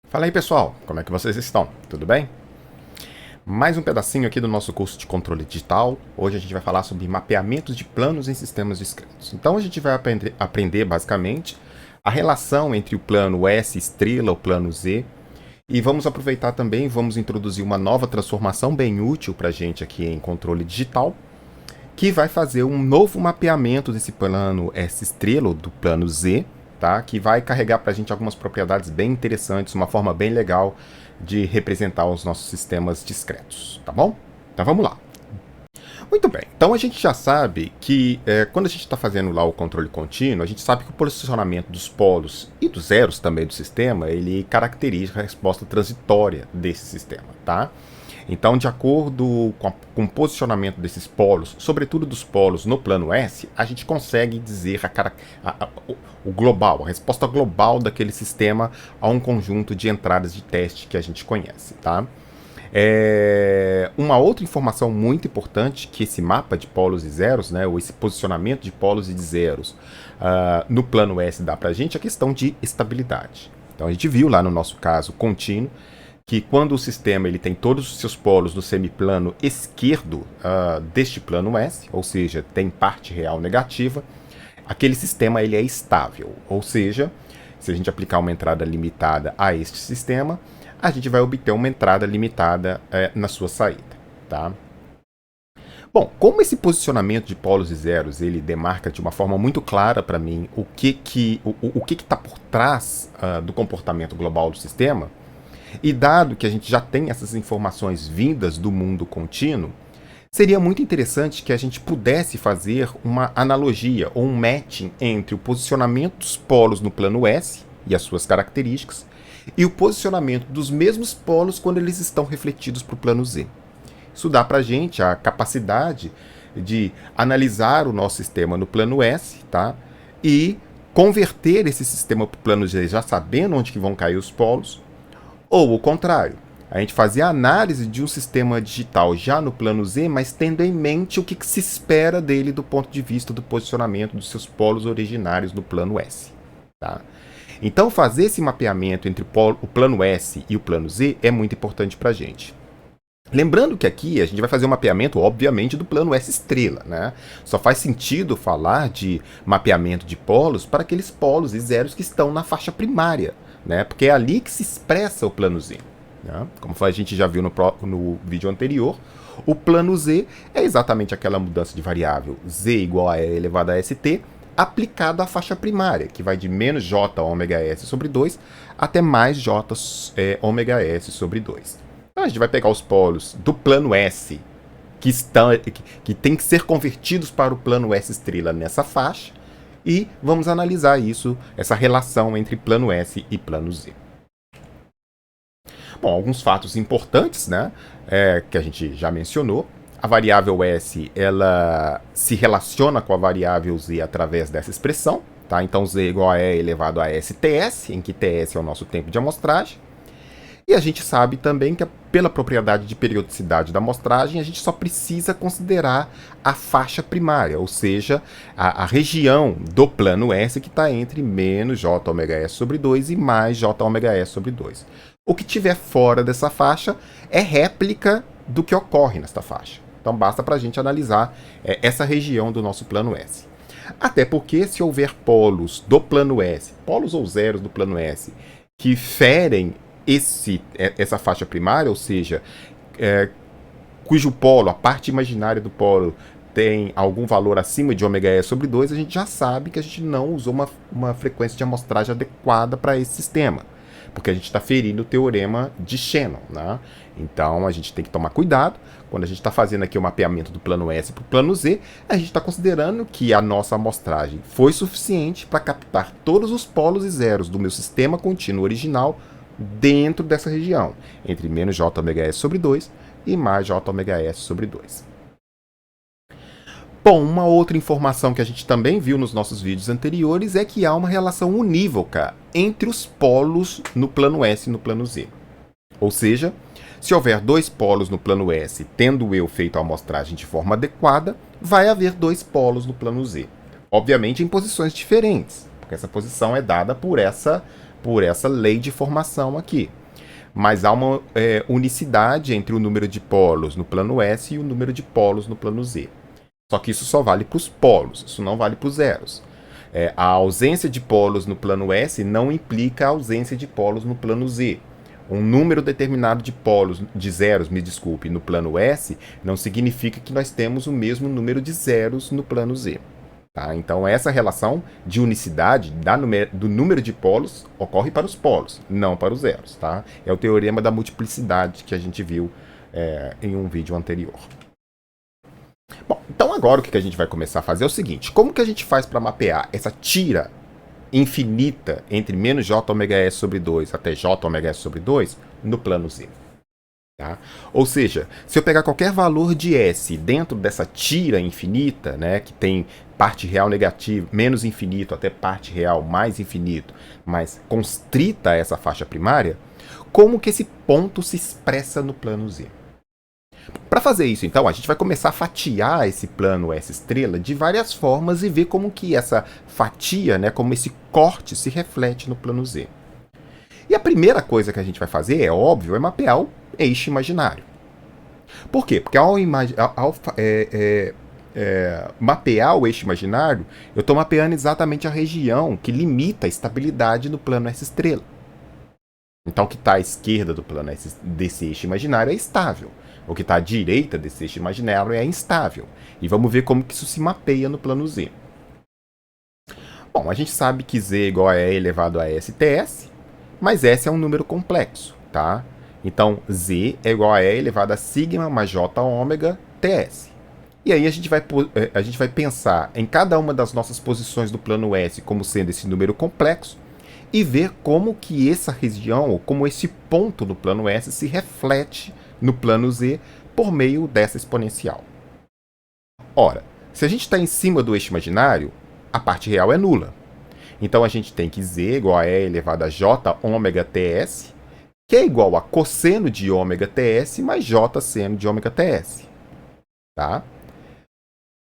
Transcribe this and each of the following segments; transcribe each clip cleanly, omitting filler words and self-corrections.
Fala aí pessoal, como é que vocês estão? Tudo bem? Mais um pedacinho aqui do nosso curso de controle digital. Hoje a gente vai falar sobre mapeamentos de planos em sistemas discretos. Então a gente vai aprender basicamente a relação entre o plano S estrela, o plano Z, e vamos aproveitar também, vamos introduzir uma nova transformação bem útil para a gente aqui em controle digital, que vai fazer um novo mapeamento desse plano S estrela, ou do plano Z, tá? Que vai carregar para a gente algumas propriedades bem interessantes, uma forma bem legal de representar os nossos sistemas discretos, tá bom? Então vamos lá. Muito bem, então a gente já sabe que quando a gente está fazendo lá o controle contínuo, a gente sabe que o posicionamento dos polos e dos zeros também do sistema, ele caracteriza a resposta transitória desse sistema, tá? Então, de acordo com o posicionamento desses polos, sobretudo dos polos no plano S, a gente consegue dizer o global, a resposta global daquele sistema a um conjunto de entradas de teste que a gente conhece, tá? Uma outra informação muito importante que esse mapa de polos e zeros, né, ou esse posicionamento de polos e de zeros no plano S dá pra gente é a questão de estabilidade. Então, a gente viu lá no nosso caso contínuo, que quando o sistema ele tem todos os seus polos no semiplano esquerdo deste plano S, ou seja, tem parte real negativa, aquele sistema ele é estável. Ou seja, se a gente aplicar uma entrada limitada a este sistema, a gente vai obter uma entrada limitada na sua saída, tá? Bom, como esse posicionamento de polos e zeros ele demarca de uma forma muito clara para mim o que está por trás do comportamento global do sistema, e dado que a gente já tem essas informações vindas do mundo contínuo, seria muito interessante que a gente pudesse fazer uma analogia ou um matching entre o posicionamento dos polos no plano S e as suas características e o posicionamento dos mesmos polos quando eles estão refletidos para o plano Z. Isso dá para a gente a capacidade de analisar o nosso sistema no plano S, tá? E converter esse sistema para o plano Z já sabendo onde que vão cair os polos. Ou o contrário, a gente fazia a análise de um sistema digital já no plano Z, mas tendo em mente o que se espera dele do ponto de vista do posicionamento dos seus polos originários no plano S. Tá? Então, fazer esse mapeamento entre o plano S e o plano Z é muito importante para a gente. Lembrando que aqui a gente vai fazer um mapeamento, obviamente, do plano S estrela, né? Só faz sentido falar de mapeamento de polos para aqueles polos e zeros que estão na faixa primária, né? Porque é ali que se expressa o plano Z, né? Como a gente já viu no vídeo anterior, o plano Z é exatamente aquela mudança de variável Z igual a E elevado a ST aplicado à faixa primária, que vai de menos J ômega S sobre 2 até mais J ômega S sobre 2. Então a gente vai pegar os polos do plano S que tem que ser convertidos para o plano S estrela nessa faixa, e vamos analisar isso, essa relação entre plano S e plano Z. Bom, alguns fatos importantes, né, que a gente já mencionou. A variável S, ela se relaciona com a variável Z através dessa expressão, tá? Então Z igual a E elevado a STS, em que TS é o nosso tempo de amostragem. E a gente sabe também que pela propriedade de periodicidade da amostragem, a gente só precisa considerar a faixa primária, ou seja, a região do plano S que está entre menos J ômega S sobre 2 e mais J ômega S sobre 2. O que tiver fora dessa faixa é réplica do que ocorre nesta faixa. Então basta para a gente analisar essa região do nosso plano S. Até porque se houver polos do plano S, polos ou zeros do plano S, que ferem essa faixa primária, ou seja, cujo polo, a parte imaginária do polo, tem algum valor acima de ômega S sobre 2, a gente já sabe que a gente não usou uma frequência de amostragem adequada para esse sistema, porque a gente está ferindo o teorema de Shannon, né? Então a gente tem que tomar cuidado. Quando a gente está fazendo aqui o mapeamento do plano S para o plano Z, a gente está considerando que a nossa amostragem foi suficiente para captar todos os polos e zeros do meu sistema contínuo original dentro dessa região, entre menos J ômega S sobre 2 e mais J ômega S sobre 2. Bom, uma outra informação que a gente também viu nos nossos vídeos anteriores é que há uma relação unívoca entre os polos no plano S e no plano Z. Ou seja, se houver dois polos no plano S, tendo eu feito a amostragem de forma adequada, vai haver dois polos no plano Z. Obviamente em posições diferentes, porque essa posição é dada por essa lei de formação aqui. Mas há uma unicidade entre o número de polos no plano S e o número de polos no plano Z. Só que isso só vale para os polos, isso não vale para os zeros. A ausência de polos no plano S não implica a ausência de polos no plano Z. Um número determinado de polos, de zeros, me desculpe, no plano S, não significa que nós temos o mesmo número de zeros no plano Z. Tá? Então, essa relação de unicidade do número de polos ocorre para os polos, não para os zeros. Tá? É o teorema da multiplicidade que a gente viu em um vídeo anterior. Bom, então agora o que a gente vai começar a fazer é o seguinte: como que a gente faz para mapear essa tira infinita entre menos j ômega s sobre 2 até j ômega s sobre 2 no plano Z? Tá? Ou seja, se eu pegar qualquer valor de S dentro dessa tira infinita, né, que tem parte real negativa, menos infinito até parte real mais infinito, mas constrita essa faixa primária, como que esse ponto se expressa no plano Z? Para fazer isso, então, a gente vai começar a fatiar esse plano S estrela de várias formas e ver como que essa fatia, né, como esse corte se reflete no plano Z. E a primeira coisa que a gente vai fazer, é óbvio, é mapear o eixo imaginário. Por quê? Porque ao mapear o eixo imaginário, eu estou mapeando exatamente a região que limita a estabilidade no plano S estrela. Então, o que está à esquerda do plano S, desse eixo imaginário é estável. O que está à direita desse eixo imaginário é instável. E vamos ver como que isso se mapeia no plano Z. Bom, a gente sabe que Z é igual a E elevado a STS, mas S é um número complexo, tá? Então, Z é igual a E elevado a sigma mais J ômega TS. E aí a gente vai pensar em cada uma das nossas posições do plano S como sendo esse número complexo e ver como que essa região, ou como esse ponto do plano S se reflete no plano Z por meio dessa exponencial. Ora, se a gente está em cima do eixo imaginário, a parte real é nula. Então a gente tem que Z igual a E elevado a J ômega TS, que é igual a cosseno de ômega TS mais J seno de ômega TS. Tá?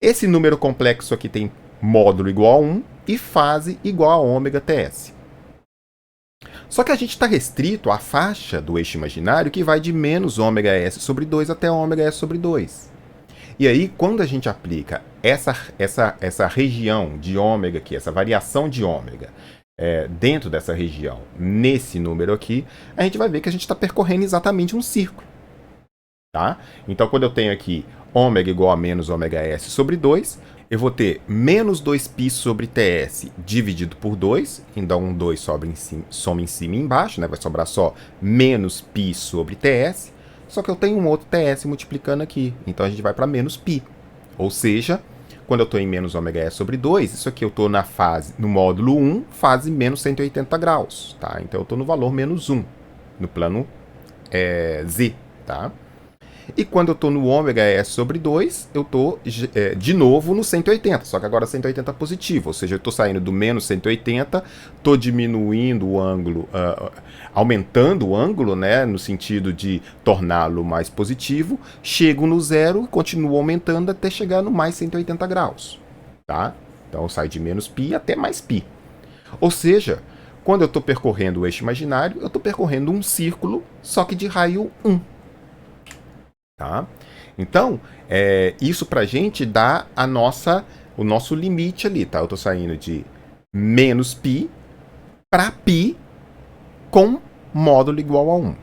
Esse número complexo aqui tem módulo igual a 1 e fase igual a ômega TS. Só que a gente está restrito à faixa do eixo imaginário que vai de menos ômega S sobre 2 até ômega S sobre 2. E aí, quando a gente aplica essa região de ômega aqui, essa variação de ômega, dentro dessa região, nesse número aqui, a gente vai ver que a gente está percorrendo exatamente um círculo. Tá? Então, quando eu tenho aqui ômega igual a menos ômega S sobre 2, eu vou ter menos 2π sobre TS dividido por 2, então um 2 soma em cima e embaixo, né? Vai sobrar só menos π sobre TS, só que eu tenho um outro TS multiplicando aqui, então a gente vai para menos π. Ou seja, quando eu estou em menos ômega S sobre 2, isso aqui eu estou no módulo 1, fase menos 180 graus, tá? Então eu estou no valor menos 1, no plano Z, tá? E quando eu estou no ômega S sobre 2, eu estou de novo no 180, só que agora 180 positivo, ou seja, eu estou saindo do menos 180, estou diminuindo o ângulo, aumentando o ângulo, né, no sentido de torná-lo mais positivo, chego no zero, continuo aumentando até chegar no mais 180 graus. Tá? Então eu saio de menos π até mais π. Ou seja, quando eu estou percorrendo o eixo imaginário, eu estou percorrendo um círculo, só que de raio 1. Tá? Então, isso pra gente dá o nosso limite ali, tá? Eu tô saindo de menos π para π com módulo igual a 1.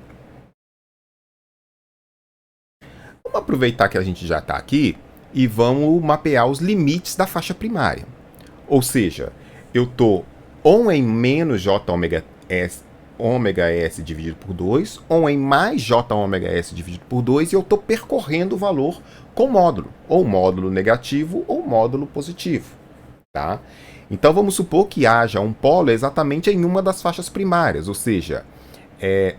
Vamos aproveitar que a gente já está aqui e vamos mapear os limites da faixa primária. Ou seja, eu tô ou em menos j ômega S dividido por 2, ou em mais j ômega S dividido por 2, e eu estou percorrendo o valor com módulo, ou módulo negativo ou módulo positivo. Tá? Então vamos supor que haja um polo exatamente em uma das faixas primárias, ou seja,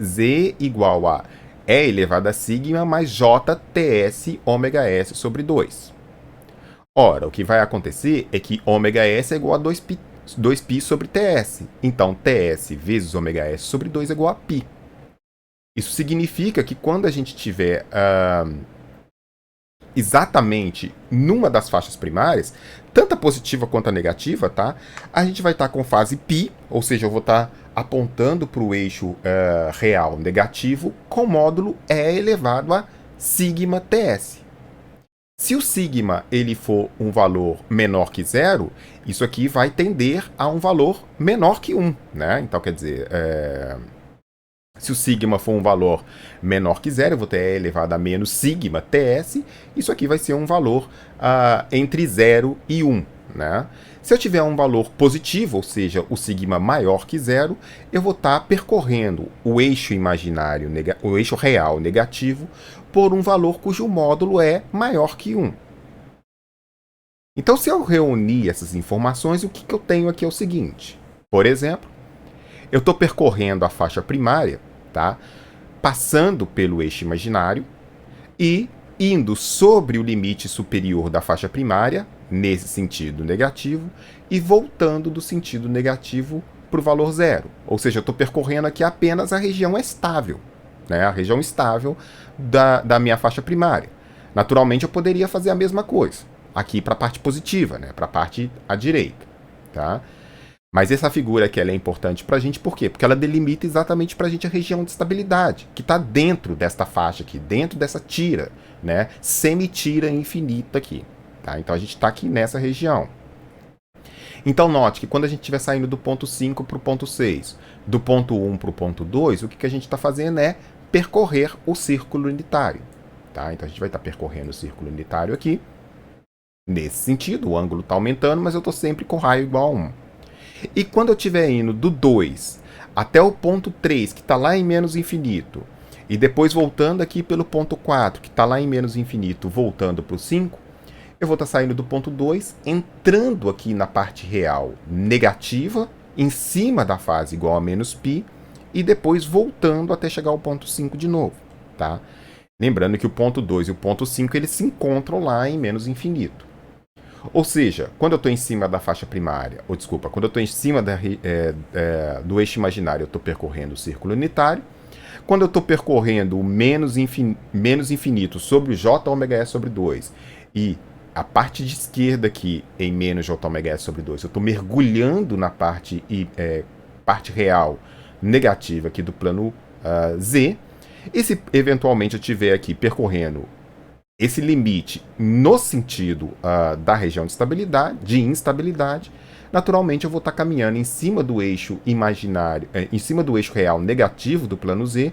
Z igual a E elevado a sigma mais J TS ômega S sobre 2. Ora, o que vai acontecer é que ômega S é igual a 2π sobre TS. Então, TS vezes ômega S sobre 2 é igual a π. Isso significa que quando a gente tiver exatamente numa das faixas primárias, tanto a positiva quanto a negativa, tá? A gente vai estar com fase π, ou seja, eu vou estar apontando para o eixo real negativo com módulo E elevado a sigma ts. Se o sigma ele for um valor menor que zero, isso aqui vai tender a um valor menor que 1, né? Então, quer dizer, se o sigma for um valor menor que zero, eu vou ter E elevado a menos sigma ts, isso aqui vai ser um valor entre 0 e 1, né? Se eu tiver um valor positivo, ou seja, o sigma maior que zero, eu vou estar percorrendo o eixo imaginário, o eixo real negativo, por um valor cujo módulo é maior que 1. Então, se eu reunir essas informações, o que eu tenho aqui é o seguinte. Por exemplo, eu estou percorrendo a faixa primária, tá? Passando pelo eixo imaginário e indo sobre o limite superior da faixa primária, nesse sentido negativo, e voltando do sentido negativo para o valor zero. Ou seja, eu estou percorrendo aqui apenas a região estável, né? A região estável da minha faixa primária. Naturalmente, eu poderia fazer a mesma coisa aqui para a parte positiva, né? Para a parte à direita, tá? Mas essa figura aqui ela é importante para a gente, por quê? Porque ela delimita exatamente para a gente a região de estabilidade, que está dentro desta faixa aqui, dentro dessa tira, né? Semitira infinita aqui. Tá? Então a gente está aqui nessa região. Então note que quando a gente estiver saindo do ponto 5 para o ponto 6, do ponto 1 para o ponto 2, o que a gente está fazendo é percorrer o círculo unitário. Tá? Então a gente vai estar percorrendo o círculo unitário aqui. Nesse sentido, o ângulo está aumentando, mas eu estou sempre com raio igual a 1. E quando eu estiver indo do 2 até o ponto 3, que está lá em menos infinito, e depois voltando aqui pelo ponto 4, que está lá em menos infinito, voltando para o 5, eu vou estar saindo do ponto 2, entrando aqui na parte real negativa, em cima da fase igual a menos π, e depois voltando até chegar ao ponto 5 de novo. Tá? Lembrando que o ponto 2 e o ponto 5 eles se encontram lá em menos infinito. Ou seja, quando eu estou em cima da faixa primária, ou desculpa, quando eu estou em cima do eixo imaginário, eu estou percorrendo o círculo unitário. Quando eu estou percorrendo o menos infinito sobre o j ômega s sobre 2 e a parte de esquerda aqui em menos j ômega s sobre 2, eu estou mergulhando na parte real negativa aqui do plano z. E se eventualmente eu estiver aqui percorrendo esse limite no sentido da região de instabilidade, naturalmente eu vou estar caminhando em cima do eixo imaginário, em cima do eixo real negativo do plano Z,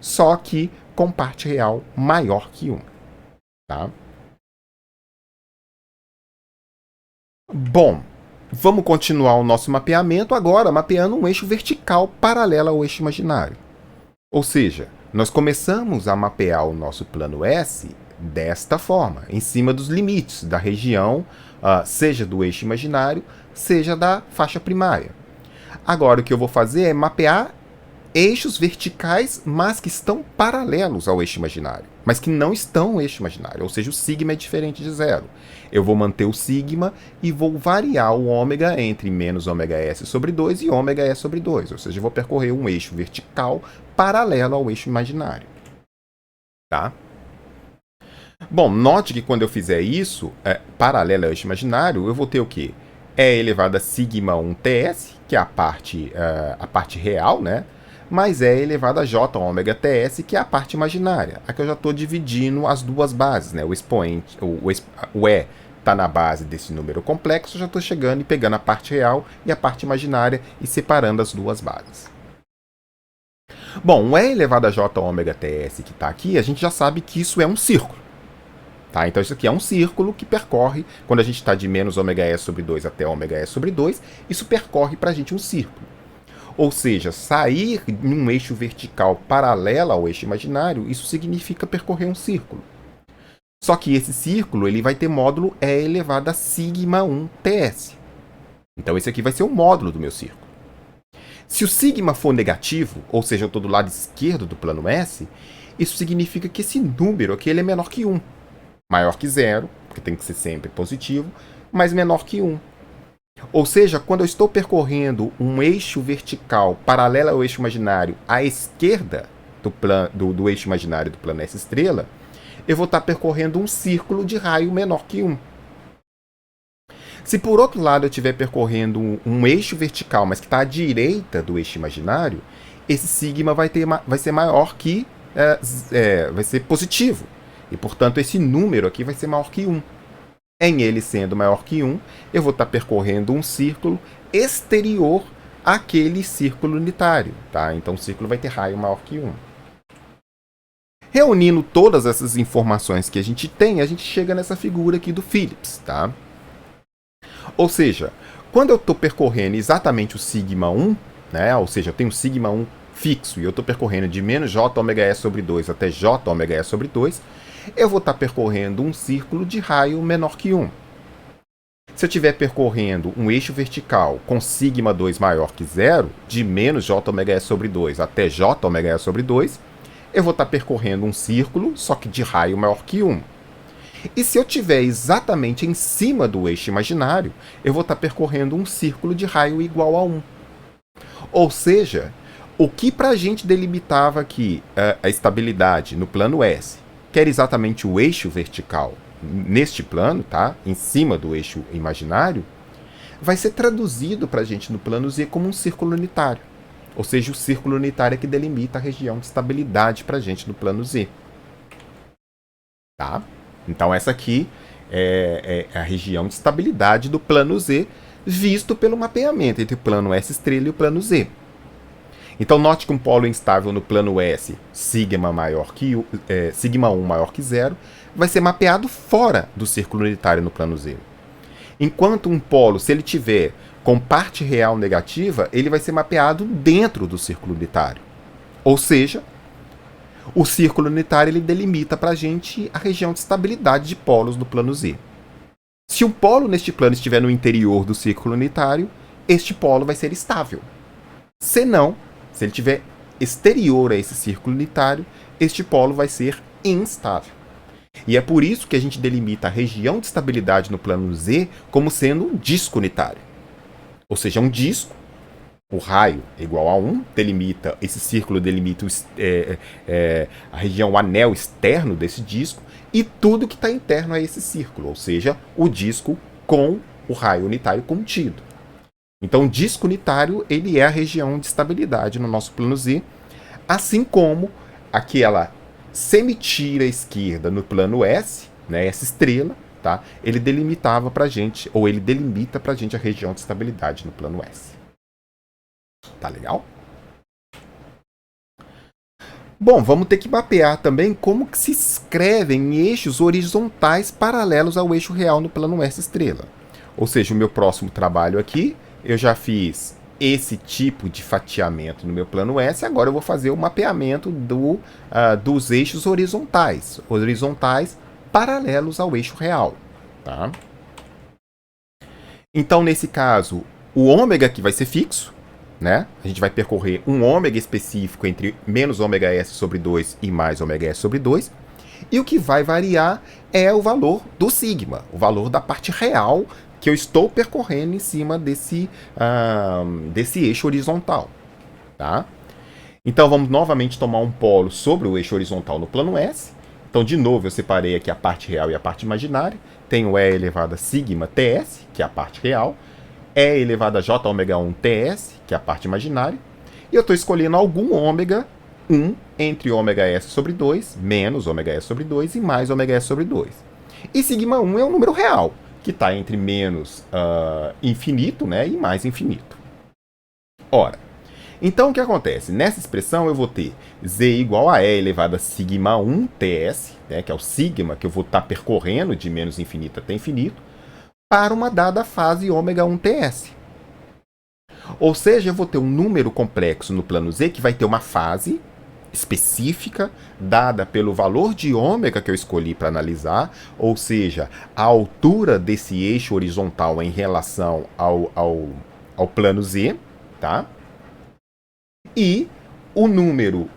só que com parte real maior que 1. Tá? Bom, vamos continuar o nosso mapeamento agora, mapeando um eixo vertical paralelo ao eixo imaginário. Ou seja, nós começamos a mapear o nosso plano S desta forma, em cima dos limites da região, seja do eixo imaginário, seja da faixa primária. Agora o que eu vou fazer é mapear eixos verticais, mas que estão paralelos ao eixo imaginário, mas que não estão no eixo imaginário, ou seja, o sigma é diferente de zero. Eu vou manter o sigma e vou variar o ômega entre menos ômega s sobre 2 e ômega s sobre 2, ou seja, eu vou percorrer um eixo vertical paralelo ao eixo imaginário. Tá? Bom, note que quando eu fizer isso, paralelo ao eixo imaginário, eu vou ter o quê? E elevado a sigma 1 ts, que é a parte real, né? Mais E elevado a j ômega ts, que é a parte imaginária. Aqui eu já estou dividindo as duas bases, né? O expoente, o E está na base desse número complexo, eu já estou chegando e pegando a parte real e a parte imaginária e separando as duas bases. Bom, o E elevado a j ômega ts que está aqui, a gente já sabe que isso é um círculo. Tá? Então isso aqui é um círculo que percorre, quando a gente está de menos ômega s sobre 2 até ômega s sobre 2, isso percorre para a gente um círculo. Ou seja, sair em um eixo vertical paralelo ao eixo imaginário, isso significa percorrer um círculo. Só que esse círculo ele vai ter módulo E elevado a sigma 1 ts. Então esse aqui vai ser o módulo do meu círculo. Se o sigma for negativo, ou seja, eu estou do lado esquerdo do plano S, isso significa que esse número aqui ele é menor que 1. Maior que 0, porque tem que ser sempre positivo, mas menor que 1. Ou seja, quando eu estou percorrendo um eixo vertical paralelo ao eixo imaginário à esquerda do eixo imaginário do plano S estrela, eu vou estar percorrendo um círculo de raio menor que 1. Se por outro lado eu estiver percorrendo um eixo vertical, mas que está à direita do eixo imaginário, esse sigma vai ser maior que... vai ser positivo. E, portanto, esse número aqui vai ser maior que 1. Em ele sendo maior que 1, eu vou estar percorrendo um círculo exterior àquele círculo unitário. Tá? Então, o círculo vai ter raio maior que 1. Reunindo todas essas informações que a gente tem, a gente chega nessa figura aqui do Phillips. Tá? Ou seja, quando eu estou percorrendo exatamente o sigma 1, né, ou seja, eu tenho o sigma 1 fixo e eu estou percorrendo de menos j ômega e sobre 2 até j ômega e sobre 2, eu vou estar percorrendo um círculo de raio menor que 1. Se eu estiver percorrendo um eixo vertical com sigma 2 maior que 0, de menos j ômega e sobre 2 até j ômega e sobre 2, eu vou estar percorrendo um círculo, só que de raio maior que 1. E se eu estiver exatamente em cima do eixo imaginário, eu vou estar percorrendo um círculo de raio igual a 1. Ou seja, o que para a gente delimitava aqui a estabilidade no plano S, que era exatamente o eixo vertical neste plano, tá? Em cima do eixo imaginário, vai ser traduzido para a gente no plano Z como um círculo unitário. Ou seja, o círculo unitário é que delimita a região de estabilidade para a gente no plano Z. Tá? Então essa aqui é a região de estabilidade do plano Z, visto pelo mapeamento entre o plano S estrela e o plano Z. Então note que um polo instável no plano S, sigma 1 maior que 0, vai ser mapeado fora do círculo unitário no plano Z. Enquanto um polo, se ele tiver com parte real negativa, ele vai ser mapeado dentro do círculo unitário. Ou seja, o círculo unitário ele delimita para a gente a região de estabilidade de polos do plano Z. Se um polo neste plano estiver no interior do círculo unitário, este polo vai ser estável. Se não, se ele estiver exterior a esse círculo unitário, este polo vai ser instável. E é por isso que a gente delimita a região de estabilidade no plano Z como sendo um disco unitário. Ou seja, um disco, o raio é igual a 1, esse círculo delimita a região, o anel externo desse disco e tudo que está interno a esse círculo, ou seja, o disco com o raio unitário contido. Então, o disco unitário ele é a região de estabilidade no nosso plano Z, assim como aquela semitira esquerda no plano S, né, essa estrela, tá, ele delimitava para a gente, ou ele delimita para a gente a região de estabilidade no plano S. Tá legal? Bom, vamos ter que mapear também como que se escrevem eixos horizontais paralelos ao eixo real no plano S estrela. Ou seja, o meu próximo trabalho aqui, eu já fiz esse tipo de fatiamento no meu plano S, agora eu vou fazer o mapeamento dos eixos horizontais paralelos ao eixo real. Tá? Então, nesse caso, o ômega aqui vai ser fixo, né? A gente vai percorrer um ômega específico entre menos ômega S sobre 2 e mais ômega S sobre 2. E o que vai variar é o valor do sigma, o valor da parte real que eu estou percorrendo em cima desse eixo horizontal. Tá? Então vamos novamente tomar um polo sobre o eixo horizontal no plano S. Então, de novo, eu separei aqui a parte real e a parte imaginária. Tenho E elevado a sigma TS, que é a parte real. E elevado a J ômega 1 TS, que é a parte imaginária. E eu estou escolhendo algum ômega 1 entre ômega S sobre 2, menos ômega S sobre 2 e mais ômega S sobre 2. E sigma 1 é um número real, que está entre menos infinito, né, e mais infinito. Ora, então o que acontece? Nessa expressão eu vou ter Z igual a E elevado a sigma 1 TS, né, que é o sigma que eu vou estar percorrendo de menos infinito até infinito, para uma dada fase ômega 1 TS. Ou seja, eu vou ter um número complexo no plano Z que vai ter uma fase específica dada pelo valor de ômega que eu escolhi para analisar, ou seja, a altura desse eixo horizontal em relação ao plano Z, tá? E o número,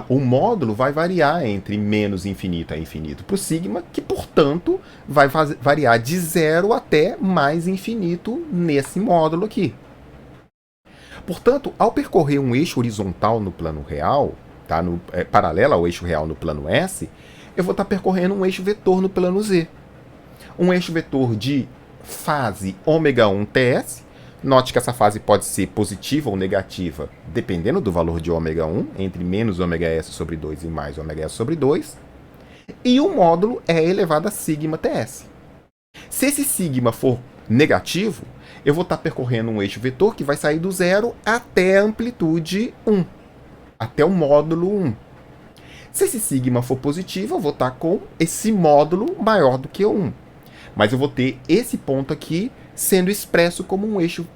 o módulo vai variar entre menos infinito a infinito para o sigma, que, portanto, vai variar de 0 até mais infinito nesse módulo aqui. Portanto, ao percorrer um eixo horizontal no plano real, tá, paralelo ao eixo real no plano S, eu vou estar percorrendo um eixo vetor no plano Z. Um eixo vetor de fase ômega 1 TS. Note que essa fase pode ser positiva ou negativa, dependendo do valor de ômega 1, entre menos ômega S sobre 2 e mais ômega S sobre 2. E o módulo é elevado a sigma TS. Se esse sigma for negativo, eu vou estar percorrendo um eixo vetor que vai sair do 0 até a amplitude 1, até o módulo 1. Se esse sigma for positivo, eu vou estar com esse módulo maior do que 1. Mas eu vou ter esse ponto aqui sendo expresso como um eixo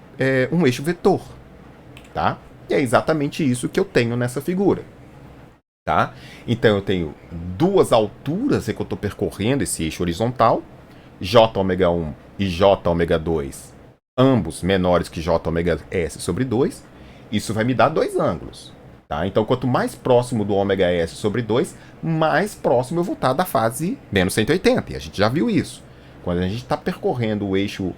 vetor. Tá? E é exatamente isso que eu tenho nessa figura. Tá? Então eu tenho duas alturas que eu estou percorrendo esse eixo horizontal, J ômega 1 e J ômega 2, ambos menores que J ômega S sobre 2. Isso vai me dar dois ângulos. Tá? Então quanto mais próximo do ômega S sobre 2, mais próximo eu vou estar da fase menos 180. E a gente já viu isso. Quando a gente está percorrendo o eixo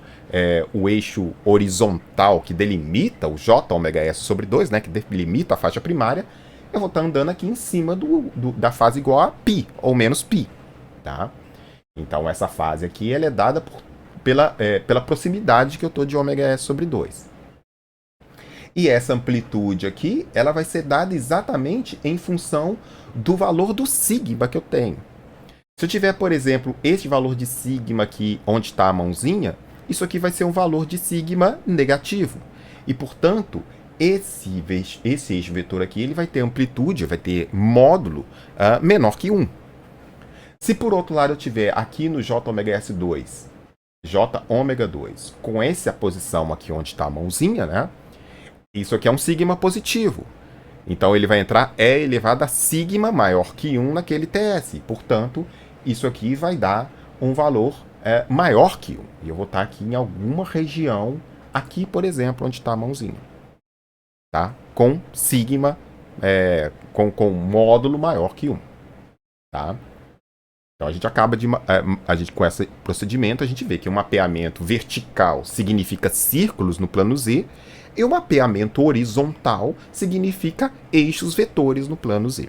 horizontal que delimita o J ômega S sobre 2, né, que delimita a faixa primária, eu vou estar andando aqui em cima da fase igual a π, ou menos π. Tá? Então essa fase aqui ela é dada pela proximidade que eu estou de ômega S sobre 2. E essa amplitude aqui, ela vai ser dada exatamente em função do valor do sigma que eu tenho. Se eu tiver, por exemplo, esse valor de sigma aqui, onde está a mãozinha, isso aqui vai ser um valor de sigma negativo. E, portanto, esse eixo vetor aqui ele vai ter amplitude, vai ter módulo menor que 1. Se, por outro lado, eu tiver aqui no J ômega S2, J ômega 2, com essa posição aqui onde está a mãozinha, né? Isso aqui é um sigma positivo. Então, ele vai entrar E elevado a sigma maior que 1 naquele TS. Portanto, isso aqui vai dar um valor maior que 1. E eu vou estar aqui em alguma região, aqui, por exemplo, onde está a mãozinha. Tá? Com sigma, com módulo maior que 1. Tá? Então, a gente acaba com esse procedimento, a gente vê que um mapeamento vertical significa círculos no plano Z, e o mapeamento horizontal significa eixos vetores no plano Z.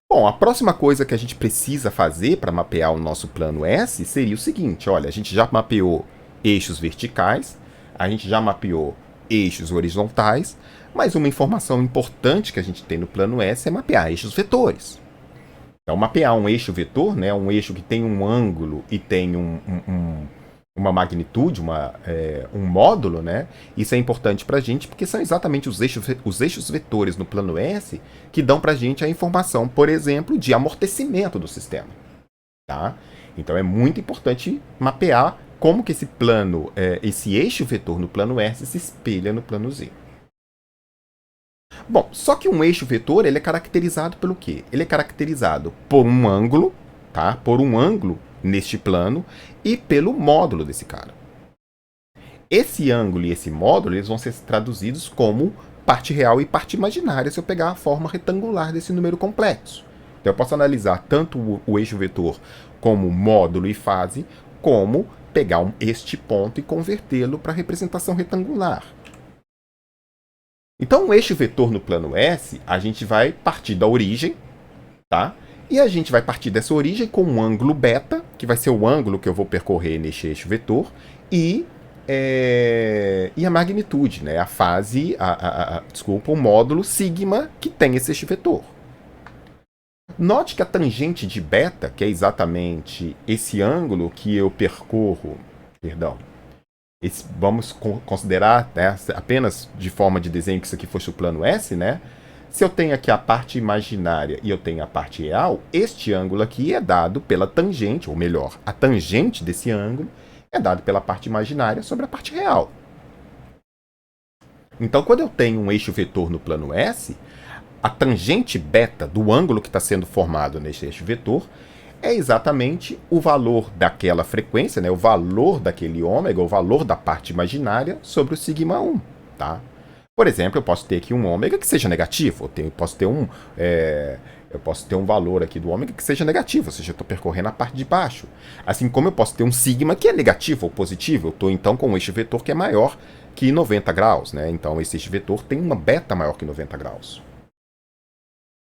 Bom, a próxima coisa que a gente precisa fazer para mapear o nosso plano S seria o seguinte, olha, a gente já mapeou eixos verticais, a gente já mapeou eixos horizontais, mas uma informação importante que a gente tem no plano S é mapear eixos vetores. Então, mapear um eixo vetor, né, um eixo que tem um ângulo e tem uma magnitude, um módulo, né? Isso é importante para a gente porque são exatamente os eixos vetores no plano S que dão para a gente a informação, por exemplo, de amortecimento do sistema. Tá? Então é muito importante mapear como que esse eixo vetor no plano S se espelha no plano Z. Bom, só que um eixo vetor ele é caracterizado pelo quê? Ele é caracterizado por um ângulo, tá? Por um ângulo neste plano e pelo módulo desse cara. Esse ângulo e esse módulo eles vão ser traduzidos como parte real e parte imaginária se eu pegar a forma retangular desse número complexo. Então eu posso analisar tanto o eixo vetor como módulo e fase, como pegar este ponto e convertê-lo para representação retangular. Então, o eixo vetor no plano S, a gente vai partir da origem, tá? E a gente vai partir dessa origem com um ângulo beta, que vai ser o ângulo que eu vou percorrer neste eixo vetor, e a magnitude, né? A fase, o módulo sigma que tem esse eixo vetor. Note que a tangente de beta, que é exatamente esse ângulo que eu percorro, vamos considerar, né, apenas de forma de desenho que isso aqui fosse o plano S, né? Se eu tenho aqui a parte imaginária e eu tenho a parte real, este ângulo aqui é dado pela tangente, ou melhor, a tangente desse ângulo é dado pela parte imaginária sobre a parte real. Então, quando eu tenho um eixo vetor no plano S, a tangente beta do ângulo que está sendo formado nesse eixo vetor é exatamente o valor daquela frequência, né, o valor daquele ômega, o valor da parte imaginária sobre o sigma 1. Tá? Por exemplo, eu posso ter aqui um ômega que seja negativo, eu posso ter um valor aqui do ômega que seja negativo, ou seja, eu estou percorrendo a parte de baixo. Assim como eu posso ter um sigma que é negativo ou positivo, eu estou então com um eixo vetor que é maior que 90 graus. Né? Então esse eixo vetor tem uma beta maior que 90 graus.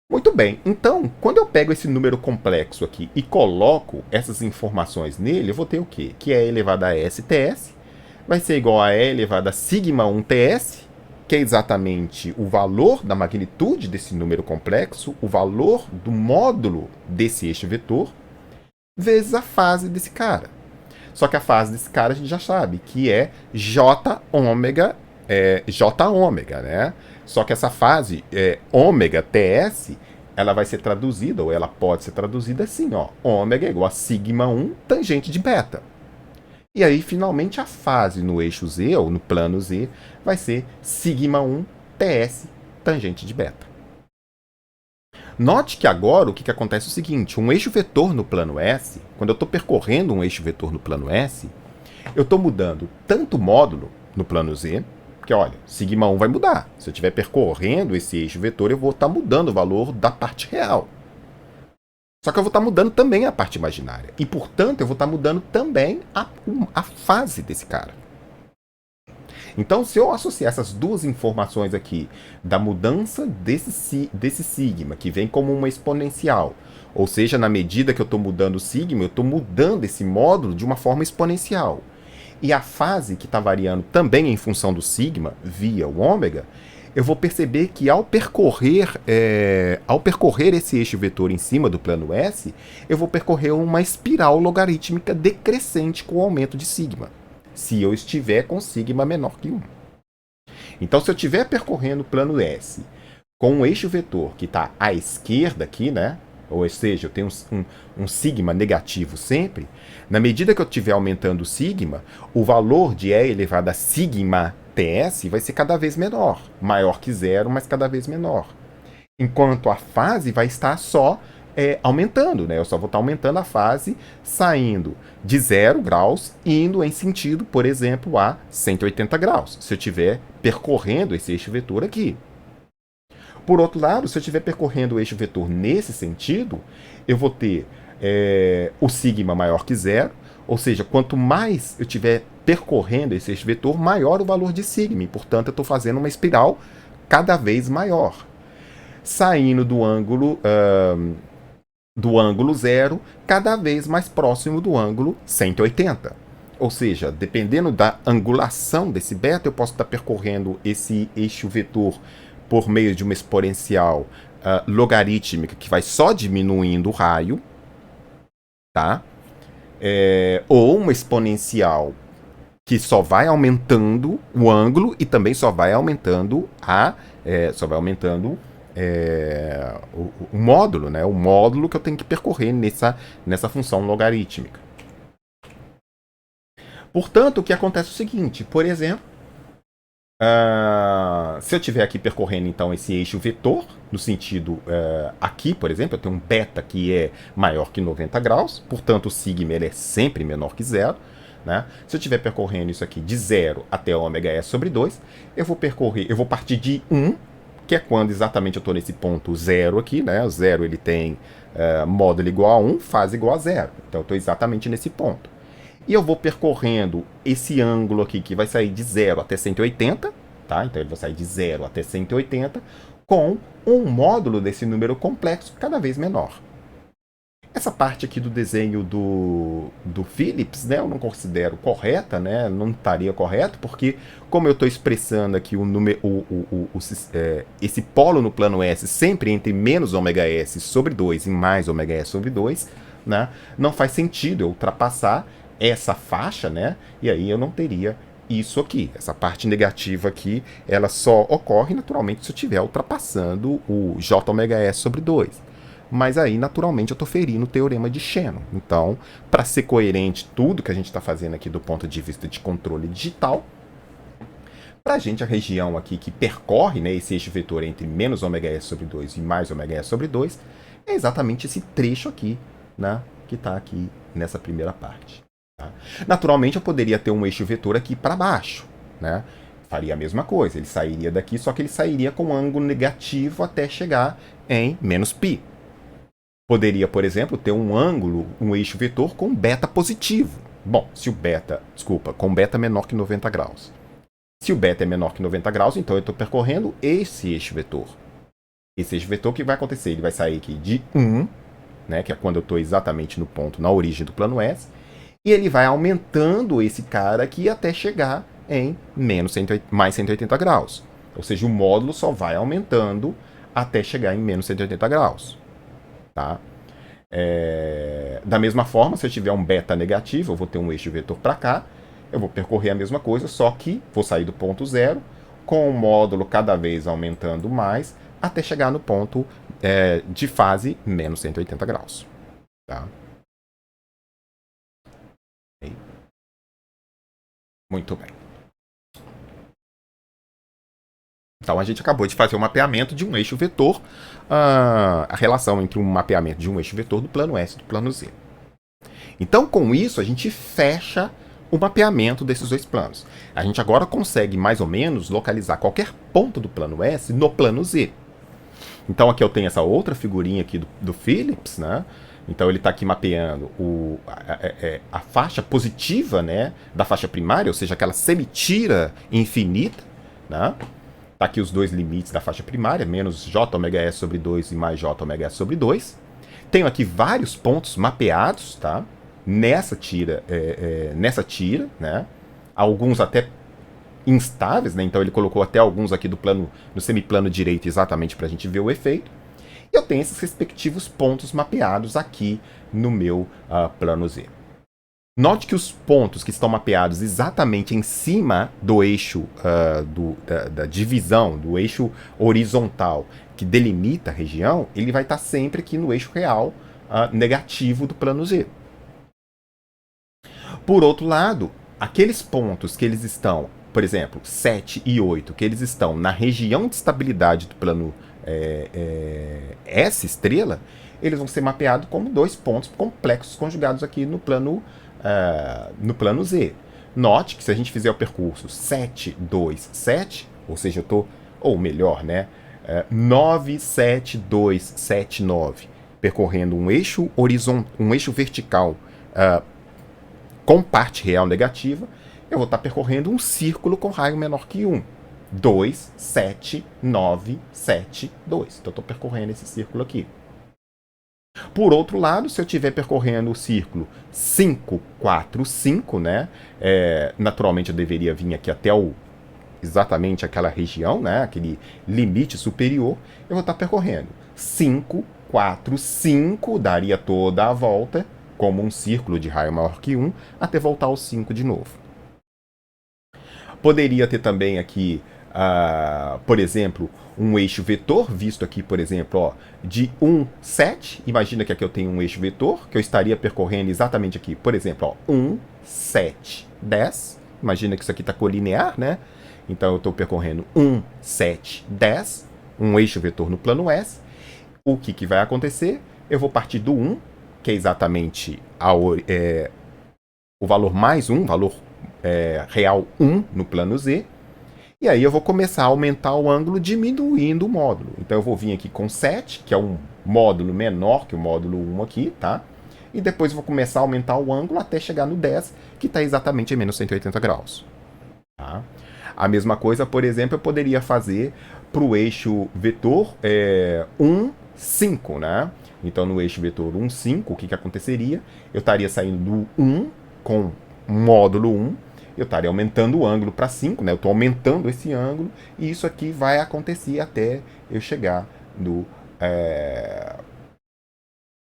Muito bem, então, quando eu pego esse número complexo aqui e coloco essas informações nele, eu vou ter o quê? Que é elevado a STS vai ser igual a E elevado a sigma 1TS, que é exatamente o valor da magnitude desse número complexo, o valor do módulo desse eixo vetor, vezes a fase desse cara. Só que a fase desse cara a gente já sabe, que é J ômega, J ômega, né? Só que essa fase, ômega TS, ela vai ser traduzida, ou ela pode ser traduzida assim, ó. Ômega é igual a sigma 1 tangente de beta. E aí, finalmente, a fase no eixo Z, ou no plano Z, vai ser sigma 1 TS tangente de beta. Note que agora o que acontece é o seguinte, um eixo vetor no plano S, quando eu estou percorrendo um eixo vetor no plano S, eu estou mudando tanto o módulo no plano Z, que olha, sigma 1 vai mudar. Se eu estiver percorrendo esse eixo vetor, eu vou estar mudando o valor da parte real. Só que eu vou estar mudando também a parte imaginária. E, portanto, eu vou estar mudando também a fase desse cara. Então, se eu associar essas duas informações aqui, da mudança desse sigma, que vem como uma exponencial, ou seja, na medida que eu estou mudando o sigma, eu estou mudando esse módulo de uma forma exponencial. E a fase, que está variando também em função do sigma, via o ômega, eu vou perceber que ao percorrer esse eixo vetor em cima do plano S, eu vou percorrer uma espiral logarítmica decrescente com o aumento de sigma, se eu estiver com sigma menor que 1. Então, se eu estiver percorrendo o plano S com um eixo vetor que está à esquerda aqui, né? Ou seja, eu tenho um sigma negativo sempre, na medida que eu estiver aumentando o sigma, o valor de E elevado a sigma TS vai ser cada vez menor. Maior que zero, mas cada vez menor. Enquanto a fase vai estar só aumentando, né? Eu só vou estar aumentando a fase, saindo de 0 graus e indo em sentido, por exemplo, a 180 graus, se eu estiver percorrendo esse eixo vetor aqui. Por outro lado, se eu estiver percorrendo o eixo vetor nesse sentido, eu vou ter o sigma maior que zero, ou seja, quanto mais eu estiver percorrendo esse eixo vetor, maior o valor de sigma, e, portanto, eu estou fazendo uma espiral cada vez maior. Saindo do ângulo zero, cada vez mais próximo do ângulo 180. Ou seja, dependendo da angulação desse beta, eu posso estar percorrendo esse eixo vetor por meio de uma exponencial logarítmica que vai só diminuindo o raio, tá? Ou uma exponencial que só vai aumentando o ângulo e também só vai aumentando o módulo, né? O módulo que eu tenho que percorrer nessa função logarítmica. Portanto, o que acontece é o seguinte, por exemplo, se eu estiver aqui percorrendo então esse eixo vetor, no sentido aqui, por exemplo, eu tenho um beta que é maior que 90 graus, portanto o sigma ele é sempre menor que zero. Né? Se eu estiver percorrendo isso aqui de 0 até ômega S sobre 2, eu vou partir de 1, que é quando exatamente eu estou nesse ponto 0 aqui, né? O 0 ele tem módulo igual a 1, fase igual a 0. Então eu estou exatamente nesse ponto. E eu vou percorrendo esse ângulo aqui que vai sair de 0 até 180, tá? Então ele vai sair de 0 até 180, com um módulo desse número complexo cada vez menor. Essa parte aqui do desenho do Phillips, né, eu não considero correta, né, não estaria correto, porque como eu estou expressando aqui esse polo no plano S sempre entre menos ômega S sobre 2 e mais ômega S sobre 2, né, não faz sentido eu ultrapassar essa faixa, né, e aí eu não teria isso aqui. Essa parte negativa aqui, ela só ocorre naturalmente se eu estiver ultrapassando o J ômega S sobre 2. Mas aí, naturalmente, eu estou ferindo o teorema de Shannon. Então, para ser coerente tudo que a gente está fazendo aqui do ponto de vista de controle digital, para a gente, a região aqui que percorre, né, esse eixo vetor entre menos ômega S sobre 2 e mais ômega S sobre 2, é exatamente esse trecho aqui, né, que está aqui nessa primeira parte. Tá? Naturalmente, eu poderia ter um eixo vetor aqui para baixo, né? Faria a mesma coisa, ele sairia daqui, só que ele sairia com um ângulo negativo até chegar em menos π. Poderia, por exemplo, ter um ângulo, um eixo vetor com beta positivo. Bom, com beta menor que 90 graus. Se o beta é menor que 90 graus, então eu estou percorrendo esse eixo vetor. Esse eixo vetor, o que vai acontecer? Ele vai sair aqui de 1, né, que é quando eu estou exatamente no ponto, na origem do plano S, e ele vai aumentando esse cara aqui até chegar em mais 180 graus. Ou seja, o módulo só vai aumentando até chegar em menos 180 graus. Tá? Da mesma forma, se eu tiver um beta negativo, eu vou ter um eixo vetor para cá, eu vou percorrer a mesma coisa, só que vou sair do ponto zero, com o módulo cada vez aumentando mais, até chegar no ponto de fase menos 180 graus. Tá? Muito bem. Então a gente acabou de fazer o mapeamento de um eixo vetor, a relação entre um mapeamento de um eixo vetor do plano S e do plano Z. Então com isso a gente fecha o mapeamento desses dois planos. A gente agora consegue mais ou menos localizar qualquer ponto do plano S no plano Z. Então aqui eu tenho essa outra figurinha aqui do Phillips, né? Então ele está aqui mapeando a faixa positiva, né, da faixa primária, ou seja, aquela semitira infinita, né? Tá aqui os dois limites da faixa primária, menos j ômega s sobre 2 e mais j ômega s sobre 2. Tenho aqui vários pontos mapeados, tá? Nessa tira, né? Alguns até instáveis, né? Então ele colocou até alguns aqui no semiplano direito exatamente para a gente ver o efeito. E eu tenho esses respectivos pontos mapeados aqui no meu plano Z. Note que os pontos que estão mapeados exatamente em cima do eixo da divisão, do eixo horizontal que delimita a região, ele vai estar sempre aqui no eixo real negativo do plano Z. Por outro lado, aqueles pontos que eles estão, por exemplo, 7 e 8, que eles estão na região de estabilidade do plano S estrela, eles vão ser mapeados como dois pontos complexos conjugados aqui no plano Z. Note que se a gente fizer o percurso 7, 2, 7, ou seja, eu estou, ou melhor, né, 9, 7, 2, 7, 9, percorrendo um eixo vertical com parte real negativa, eu vou estar percorrendo um círculo com raio menor que 1. 2, 7, 9, 7, 2. Então eu estou percorrendo esse círculo aqui. Por outro lado, se eu estiver percorrendo o círculo 5, 4, 5, né? Naturalmente eu deveria vir aqui até exatamente aquela região, né? Aquele limite superior. Eu vou estar percorrendo 5, 4, 5, daria toda a volta, como um círculo de raio maior que 1, até voltar ao 5 de novo. Poderia ter também aqui, por exemplo, um eixo vetor, visto aqui, por exemplo, ó, de 1, 7. Imagina que aqui eu tenho um eixo vetor, que eu estaria percorrendo exatamente aqui, por exemplo, ó, 1, 7, 10. Imagina que isso aqui está colinear, né? Então eu estou percorrendo 1, 7, 10, um eixo vetor no plano S. O que vai acontecer? Eu vou partir do 1, que é exatamente o valor mais 1, valor real 1 no plano Z. E aí eu vou começar a aumentar o ângulo diminuindo o módulo. Então eu vou vir aqui com 7, que é um módulo menor que o módulo 1 aqui, tá? E depois eu vou começar a aumentar o ângulo até chegar no 10, que está exatamente em menos 180 graus. Tá? A mesma coisa, por exemplo, eu poderia fazer para o eixo vetor 1, 5, né? Então no eixo vetor 1, 5, o que aconteceria? Eu estaria saindo do 1 com módulo 1, eu estaria aumentando o ângulo para 5, né? Eu estou aumentando esse ângulo, e isso aqui vai acontecer até eu chegar no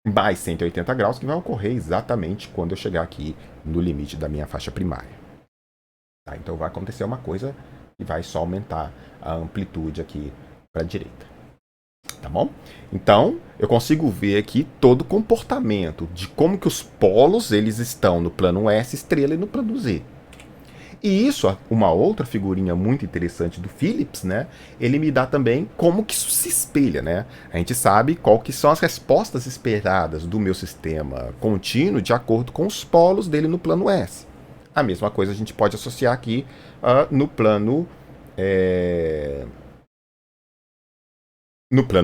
mais 180 graus, que vai ocorrer exatamente quando eu chegar aqui no limite da minha faixa primária. Tá? Então vai acontecer uma coisa que vai só aumentar a amplitude aqui para a direita. Tá bom? Então, eu consigo ver aqui todo o comportamento de como que os polos eles estão no plano S estrela e no plano Z. E isso, uma outra figurinha muito interessante do Phillips, né? Ele me dá também como que isso se espelha, né? A gente sabe qual que são as respostas esperadas do meu sistema contínuo de acordo com os polos dele no plano S. A mesma coisa a gente pode associar aqui no plano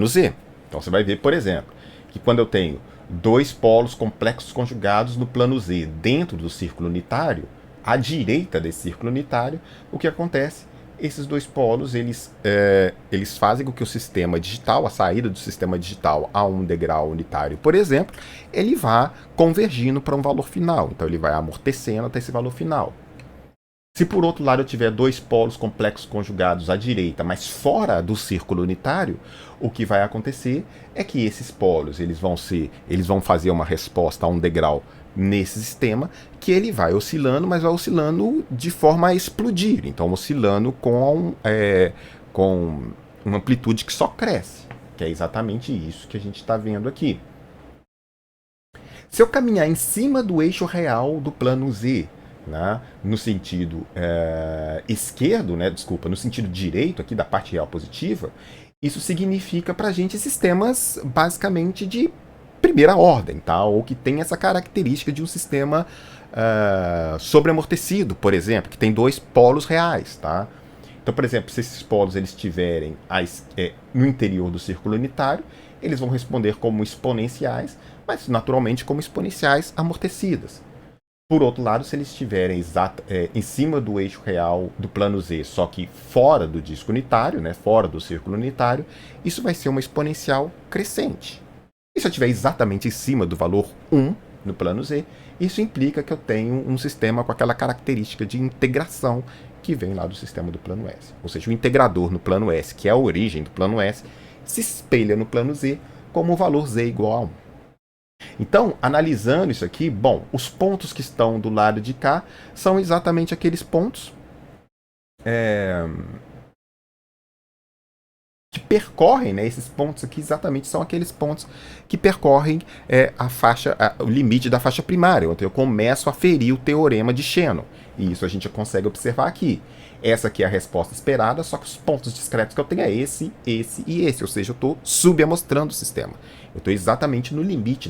Z. Então você vai ver, por exemplo, que quando eu tenho dois polos complexos conjugados no plano Z dentro do círculo unitário, à direita desse círculo unitário, o que acontece? esses dois polos, eles fazem com que o sistema digital, a saída do sistema digital a um degrau unitário, por exemplo, ele vá convergindo para um valor final. Então ele vai amortecendo até esse valor final. Se por outro lado eu tiver dois polos complexos conjugados à direita, mas fora do círculo unitário, o que vai acontecer é que esses polos eles vão fazer uma resposta a um degrau nesse sistema que ele vai oscilando, mas vai oscilando de forma a explodir. Então oscilando com uma amplitude que só cresce, que é exatamente isso que a gente está vendo aqui. Se eu caminhar em cima do eixo real do plano Z, né, no sentido esquerdo, né, desculpa, no sentido direito aqui da parte real positiva, isso significa para a gente sistemas basicamente de primeira ordem, tá? Ou que tem essa característica de um sistema sobreamortecido, por exemplo, que tem dois polos reais, tá? Então, por exemplo, se esses polos eles estiverem no interior do círculo unitário, eles vão responder como exponenciais, mas naturalmente como exponenciais amortecidas. Por outro lado, se eles estiverem em cima do eixo real do plano Z, só que fora do disco unitário, né, fora do círculo unitário, isso vai ser uma exponencial crescente. E se eu estiver exatamente em cima do valor 1 no plano Z, isso implica que eu tenho um sistema com aquela característica de integração que vem lá do sistema do plano S. Ou seja, o integrador no plano S, que é a origem do plano S, se espelha no plano Z como o valor Z igual a 1. Então, analisando isso aqui, bom, os pontos que estão do lado de cá são exatamente aqueles pontos que percorrem, né? Esses pontos aqui exatamente são aqueles pontos que percorrem o limite da faixa primária, onde eu começo a ferir o teorema de Shannon. E isso a gente consegue observar aqui. Essa aqui é a resposta esperada, só que os pontos discretos que eu tenho é esse, esse e esse. Ou seja, eu estou subamostrando o sistema. Eu estou exatamente no limite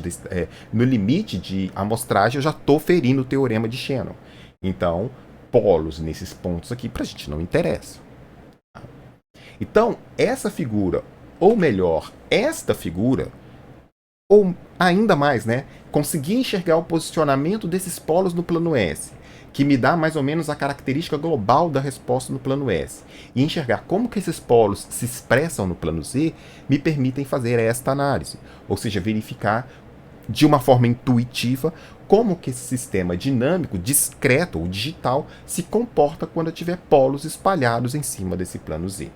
de amostragem, eu já estou ferindo o teorema de Shannon. Então, polos nesses pontos aqui para a gente não interessa. Então, essa figura, ou melhor, esta figura, ou ainda mais, né, conseguir enxergar o posicionamento desses polos no plano S, que me dá mais ou menos a característica global da resposta no plano S, e enxergar como que esses polos se expressam no plano Z, me permitem fazer esta análise, ou seja, verificar de uma forma intuitiva como que esse sistema dinâmico, discreto ou digital, se comporta quando eu tiver polos espalhados em cima desse plano Z.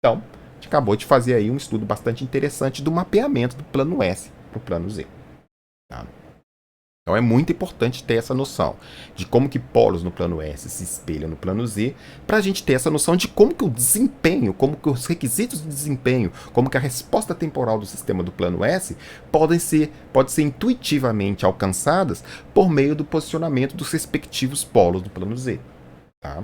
Então, a gente acabou de fazer aí um estudo bastante interessante do mapeamento do plano S para o plano Z. Tá? Então é muito importante ter essa noção de como que polos no plano S se espelham no plano Z, para a gente ter essa noção de como que o desempenho, como que os requisitos de desempenho, como que a resposta temporal do sistema do plano S pode ser intuitivamente alcançadas por meio do posicionamento dos respectivos polos do plano Z. Tá?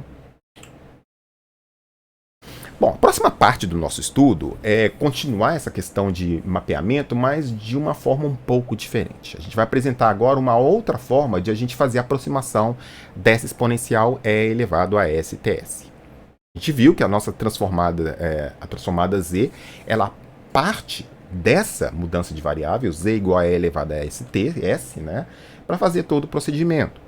Bom, a próxima parte do nosso estudo é continuar essa questão de mapeamento, mas de uma forma um pouco diferente. A gente vai apresentar agora uma outra forma de a gente fazer a aproximação dessa exponencial E elevado a STS. A gente viu que a nossa transformada Z, ela parte dessa mudança de variável, Z igual a E elevado a STS, né, para fazer todo o procedimento.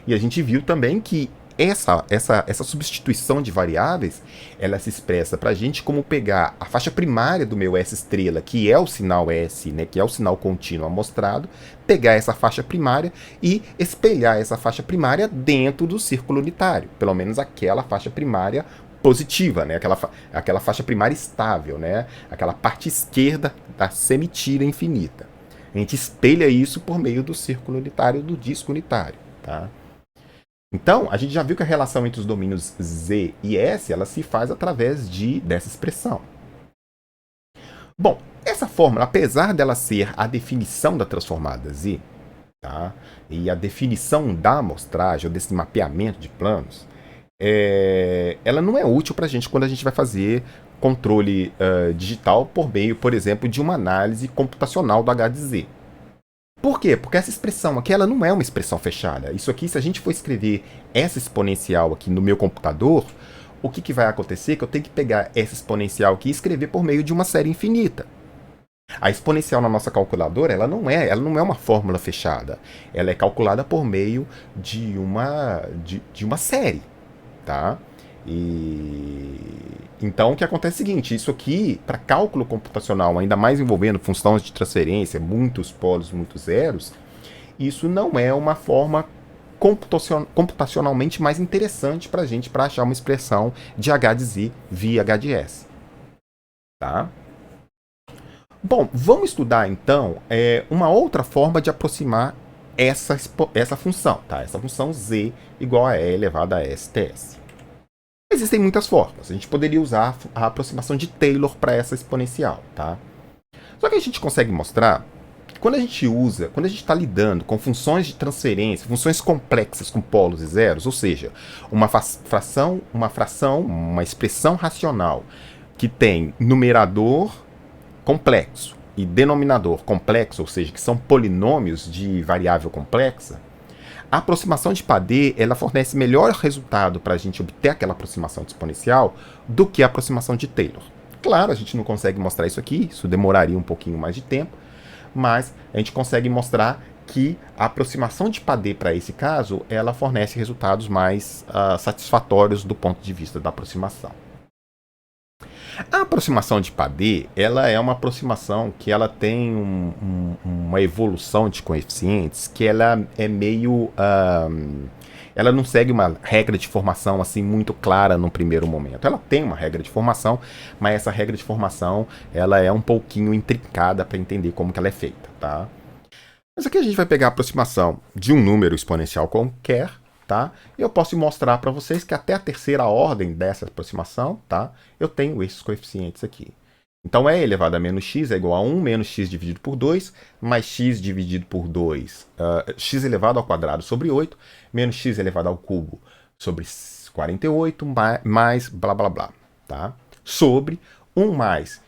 E a gente viu também que essa substituição de variáveis, ela se expressa para a gente como pegar a faixa primária do meu S estrela, que é o sinal S, né, que é o sinal contínuo amostrado, pegar essa faixa primária e espelhar essa faixa primária dentro do círculo unitário, pelo menos aquela faixa primária positiva, né, aquela faixa primária estável, né, aquela parte esquerda da semitira infinita. A gente espelha isso por meio do círculo unitário, do disco unitário, tá? Então, a gente já viu que a relação entre os domínios Z e S ela se faz através dessa expressão. Bom, essa fórmula, apesar dela ser a definição da transformada Z, tá? E a definição da amostragem, ou desse mapeamento de planos, ela não é útil para a gente quando a gente vai fazer controle digital por meio, por exemplo, de uma análise computacional do H de Z. Por quê? Porque essa expressão aqui ela não é uma expressão fechada. Isso aqui, se a gente for escrever essa exponencial aqui no meu computador, o que vai acontecer é que eu tenho que pegar essa exponencial aqui e escrever por meio de uma série infinita. A exponencial na nossa calculadora ela não é uma fórmula fechada. Ela é calculada por meio de uma série. Tá? E então o que acontece é o seguinte, isso aqui, para cálculo computacional, ainda mais envolvendo funções de transferência, muitos polos, muitos zeros, isso não é uma forma computacionalmente mais interessante para a gente para achar uma expressão de H de Z via H de S. Tá? Bom, vamos estudar então uma outra forma de aproximar essa função, tá? Essa função z igual a e elevado a sts. Existem muitas formas. A gente poderia usar a aproximação de Taylor para essa exponencial, tá? Só que a gente consegue mostrar que quando a gente está lidando com funções de transferência, funções complexas com polos e zeros, ou seja, uma expressão racional que tem numerador complexo e denominador complexo, ou seja, que são polinômios de variável complexa, a aproximação de Padé ela fornece melhor resultado para a gente obter aquela aproximação exponencial do que a aproximação de Taylor. Claro, a gente não consegue mostrar isso aqui, isso demoraria um pouquinho mais de tempo, mas a gente consegue mostrar que a aproximação de Padé para esse caso, ela fornece resultados mais satisfatórios do ponto de vista da aproximação. A aproximação de Padé, ela é uma aproximação que ela tem uma evolução de coeficientes que ela é meio... ela não segue uma regra de formação assim muito clara no primeiro momento. Ela tem uma regra de formação, mas essa regra de formação ela é um pouquinho intrincada para entender como que ela é feita, tá? Mas aqui a gente vai pegar a aproximação de um número exponencial qualquer, tá? E eu posso mostrar para vocês que até a terceira ordem dessa aproximação, tá? Eu tenho esses coeficientes aqui. Então, e elevado a menos x é igual a 1 menos x dividido por 2, mais x dividido por 2, x elevado ao quadrado sobre 8, menos x elevado ao cubo sobre 48, mais blá blá blá, tá? Sobre 1 mais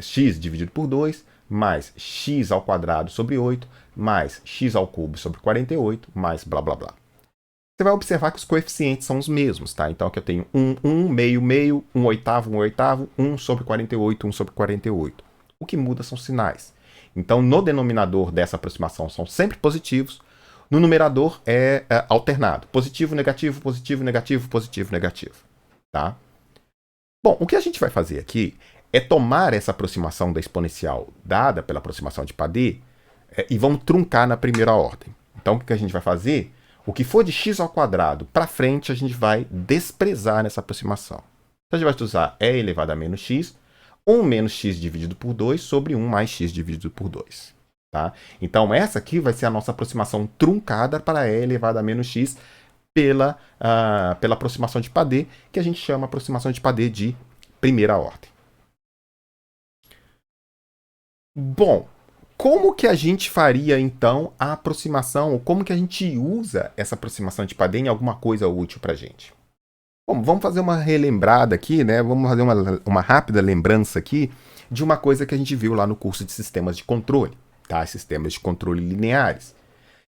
x dividido por 2, mais x ao quadrado sobre 8, mais x ao cubo sobre 48, mais blá blá blá. Você vai observar que os coeficientes são os mesmos, tá? Então aqui eu tenho 1 meio, meio, 1 oitavo, 1 sobre 48, 1 sobre 48. O que muda são os sinais. Então no denominador dessa aproximação são sempre positivos, no numerador é alternado. Positivo, negativo, positivo, negativo, positivo, negativo, tá? Bom, o que a gente vai fazer aqui é tomar essa aproximação da exponencial dada pela aproximação de Padé e vamos truncar na primeira ordem. Então o que a gente vai fazer? O que for de x ao quadrado para frente, a gente vai desprezar nessa aproximação. Então, a gente vai usar e elevado a menos x, 1 menos x dividido por 2 sobre 1 mais x dividido por 2. Tá? Então, essa aqui vai ser a nossa aproximação truncada para e elevado a menos x pela aproximação de Padé, que a gente chama aproximação de Padé de primeira ordem. Bom, como que a gente faria, então, a aproximação, ou como que a gente usa essa aproximação de Padé em alguma coisa útil para a gente? Bom, vamos fazer uma relembrada aqui, né? Vamos fazer uma rápida lembrança aqui de uma coisa que a gente viu lá no curso de sistemas de controle, tá? Sistemas de controle lineares.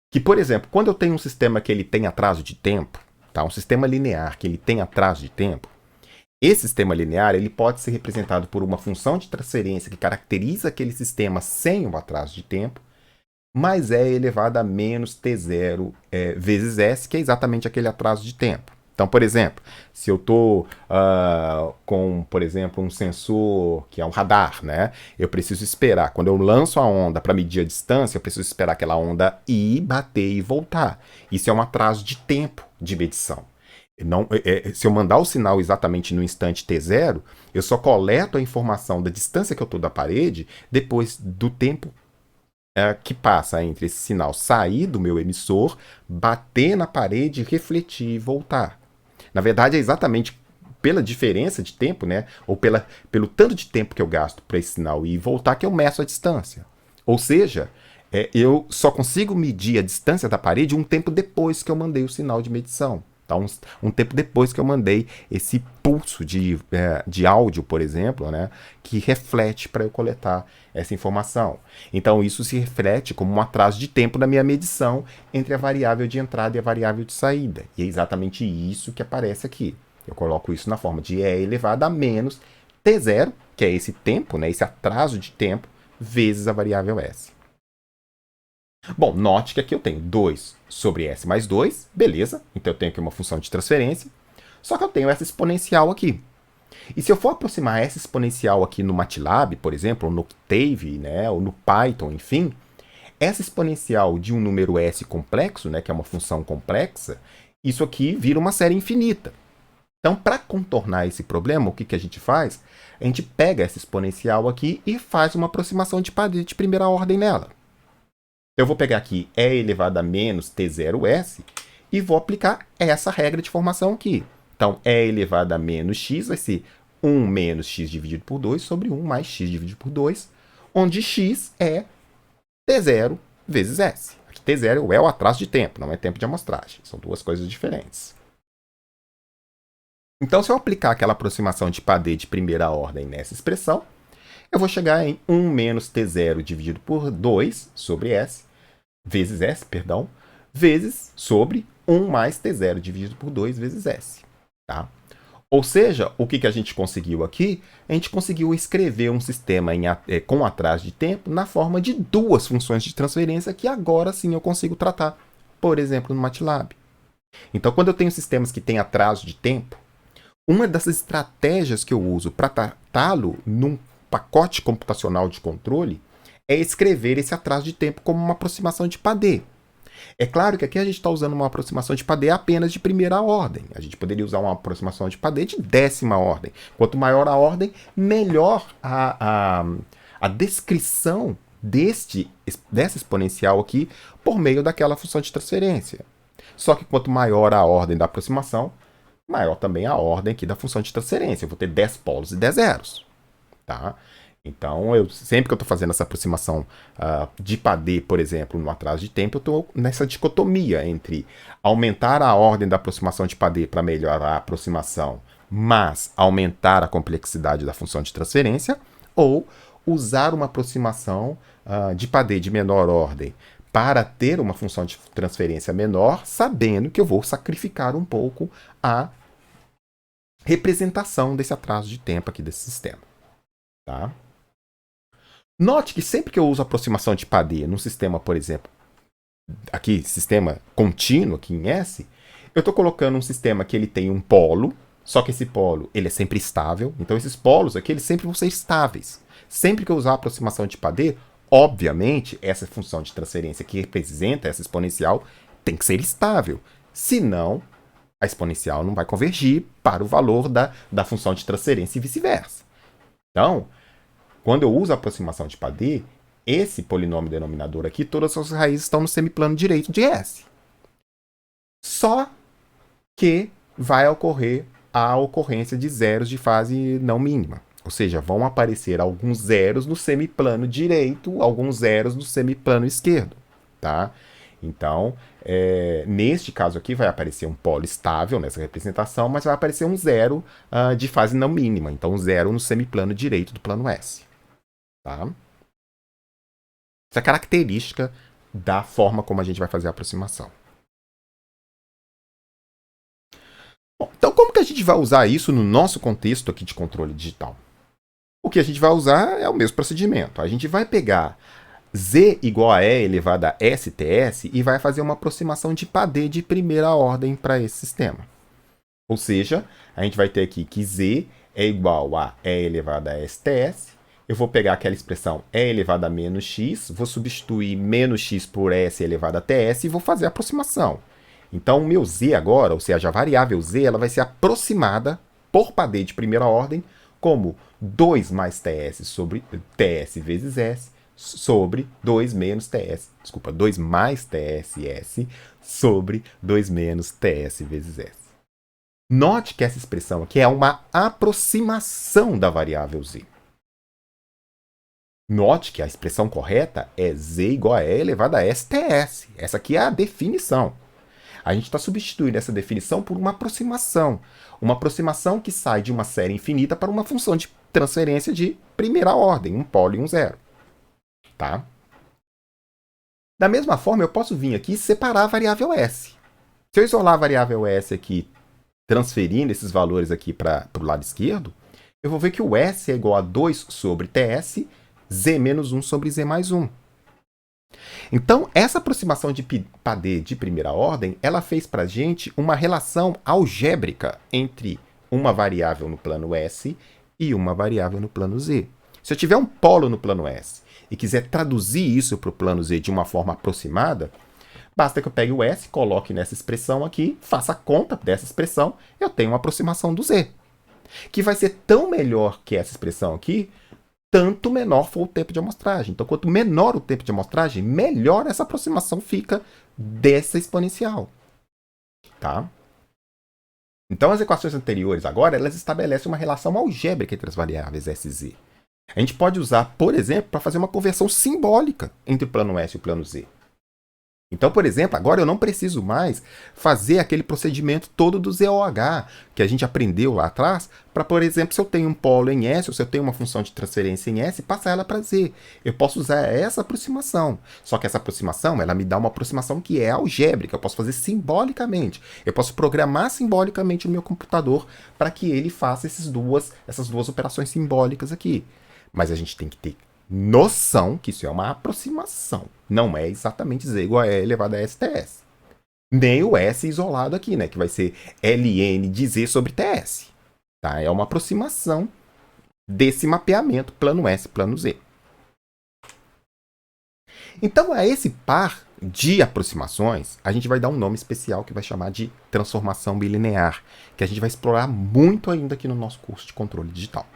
Que, por exemplo, quando eu tenho um sistema que ele tem atraso de tempo, tá? Um sistema linear que ele tem atraso de tempo, esse sistema linear ele pode ser representado por uma função de transferência que caracteriza aquele sistema sem o atraso de tempo, mas é elevado a menos t0 vezes s, que é exatamente aquele atraso de tempo. Então, por exemplo, se eu estou com, por exemplo, um sensor que é um radar, né? Eu preciso esperar. Quando eu lanço a onda para medir a distância, eu preciso esperar aquela onda ir, bater e voltar. Isso é um atraso de tempo de medição. Não, se eu mandar o sinal exatamente no instante t0, eu só coleto a informação da distância que eu estou da parede depois do tempo que passa entre esse sinal sair do meu emissor, bater na parede, refletir e voltar. Na verdade, é exatamente pela diferença de tempo, né, ou pelo tanto de tempo que eu gasto para esse sinal ir e voltar, que eu meço a distância. Ou seja, eu só consigo medir a distância da parede um tempo depois que eu mandei o sinal de medição. Tá? Um tempo depois que eu mandei esse pulso de áudio, por exemplo, né, que reflete para eu coletar essa informação. Então, isso se reflete como um atraso de tempo na minha medição entre a variável de entrada e a variável de saída. E é exatamente isso que aparece aqui. Eu coloco isso na forma de E elevado a menos T0, que é esse tempo, né, esse atraso de tempo, vezes a variável S. Bom, note que aqui eu tenho 2 sobre S mais 2, beleza. Então eu tenho aqui uma função de transferência. Só que eu tenho essa exponencial aqui. E se eu for aproximar essa exponencial aqui no MATLAB, por exemplo, ou no Octave, né, ou no Python, enfim, essa exponencial de um número s complexo, né, que é uma função complexa, isso aqui vira uma série infinita. Então, para contornar esse problema, o que, que a gente faz? A gente pega essa exponencial aqui e faz uma aproximação de padrão de primeira ordem nela. Eu vou pegar aqui e elevado a menos t0s e vou aplicar essa regra de formação aqui. Então, e elevado a menos x vai ser 1 menos x dividido por 2 sobre 1 mais x dividido por 2, onde x é t0 vezes s. Aqui t0 é o atraso de tempo, não é tempo de amostragem. São duas coisas diferentes. Então, se eu aplicar aquela aproximação de Padê de primeira ordem nessa expressão, eu vou chegar em 1 menos t0 dividido por 2 sobre s, vezes s, perdão, vezes sobre 1 mais t0 dividido por 2 vezes s. Tá? Ou seja, o que a gente conseguiu aqui? A gente conseguiu escrever um sistema com atraso de tempo na forma de duas funções de transferência que agora sim eu consigo tratar, por exemplo, no MATLAB. Então, quando eu tenho sistemas que têm atraso de tempo, uma das estratégias que eu uso para tratá-lo num pacote computacional de controle é escrever esse atraso de tempo como uma aproximação de Padê. É claro que aqui a gente está usando uma aproximação de Padê apenas de primeira ordem. A gente poderia usar uma aproximação de Padê de 10ª ordem. Quanto maior a ordem, melhor a descrição dessa exponencial aqui por meio daquela função de transferência. Só que quanto maior a ordem da aproximação, maior também a ordem aqui da função de transferência. Eu vou ter 10 polos e 10 zeros. Tá? Então, sempre que eu estou fazendo essa aproximação de Padê, por exemplo, no atraso de tempo, eu estou nessa dicotomia entre aumentar a ordem da aproximação de Padê para melhorar a aproximação, mas aumentar a complexidade da função de transferência, ou usar uma aproximação de Padê de menor ordem para ter uma função de transferência menor, sabendo que eu vou sacrificar um pouco a representação desse atraso de tempo aqui desse sistema. Tá? Note que sempre que eu uso aproximação de Padê num sistema, por exemplo, aqui, sistema contínuo aqui em S, eu estou colocando um sistema que ele tem um polo, só que esse polo ele é sempre estável. Então esses polos aqui eles sempre vão ser estáveis. Sempre que eu usar a aproximação de Padê, obviamente, essa função de transferência que representa essa exponencial tem que ser estável. Senão, a exponencial não vai convergir para o valor da função de transferência e vice-versa. Então, quando eu uso a aproximação de Padê, esse polinômio denominador aqui, todas as suas raízes estão no semiplano direito de S. Só que vai ocorrer a ocorrência de zeros de fase não mínima. Ou seja, vão aparecer alguns zeros no semiplano direito, alguns zeros no semiplano esquerdo. Tá? Então, neste caso aqui, vai aparecer um polo estável nessa representação, mas vai aparecer um zero de fase não mínima. Então, um zero no semiplano direito do plano S. Tá? Essa é a característica da forma como a gente vai fazer a aproximação. Bom, então, como que a gente vai usar isso no nosso contexto aqui de controle digital? O que a gente vai usar é o mesmo procedimento. A gente vai pegar z igual a e elevado a sts e vai fazer uma aproximação de Padê de primeira ordem para esse sistema. Ou seja, a gente vai ter aqui que z é igual a e elevado a sts. Eu vou pegar aquela expressão e elevado a menos x, vou substituir menos x por s elevado a ts e vou fazer a aproximação. Então, o meu z agora, ou seja, a variável z, ela vai ser aproximada por Padê de primeira ordem como 2 mais ts sobre ts vezes s sobre 2 menos ts, 2 mais tss sobre 2 menos ts vezes s. Note que essa expressão aqui é uma aproximação da variável z. Note que a expressão correta é z igual a e elevado a sts. Essa aqui é a definição. A gente está substituindo essa definição por uma aproximação. Uma aproximação que sai de uma série infinita para uma função de transferência de primeira ordem, um polo e um zero. Tá? Da mesma forma, eu posso vir aqui e separar a variável s. Se eu isolar a variável s aqui, transferindo esses valores aqui para o lado esquerdo, eu vou ver que o s é igual a 2 sobre ts, z menos 1 sobre z mais 1. Então, essa aproximação de Padé de primeira ordem, ela fez para a gente uma relação algébrica entre uma variável no plano S e uma variável no plano Z. Se eu tiver um polo no plano S e quiser traduzir isso para o plano Z de uma forma aproximada, basta que eu pegue o S, coloque nessa expressão aqui, faça a conta dessa expressão, eu tenho uma aproximação do Z, que vai ser tão melhor que essa expressão aqui, tanto menor for o tempo de amostragem. Então, quanto menor o tempo de amostragem, melhor essa aproximação fica dessa exponencial. Tá? Então, as equações anteriores agora, elas estabelecem uma relação algébrica entre as variáveis S e Z. A gente pode usar, por exemplo, para fazer uma conversão simbólica entre o plano S e o plano Z. Então, por exemplo, agora eu não preciso mais fazer aquele procedimento todo do ZOH que a gente aprendeu lá atrás, para, por exemplo, se eu tenho um polo em S, ou se eu tenho uma função de transferência em S, passar ela para Z. Eu posso usar essa aproximação. Só que essa aproximação, ela me dá uma aproximação que é algébrica. Eu posso fazer simbolicamente. Eu posso programar simbolicamente no meu computador para que ele faça essas duas operações simbólicas aqui. Mas a gente tem que ter noção que isso é uma aproximação. Não é exatamente Z igual a E elevado a STS. Nem o S isolado aqui, né? Que vai ser ln de Z sobre TS. Tá? É uma aproximação desse mapeamento plano S, plano Z. Então, a esse par de aproximações, a gente vai dar um nome especial que vai chamar de transformação bilinear, que a gente vai explorar muito ainda aqui no nosso curso de controle digital.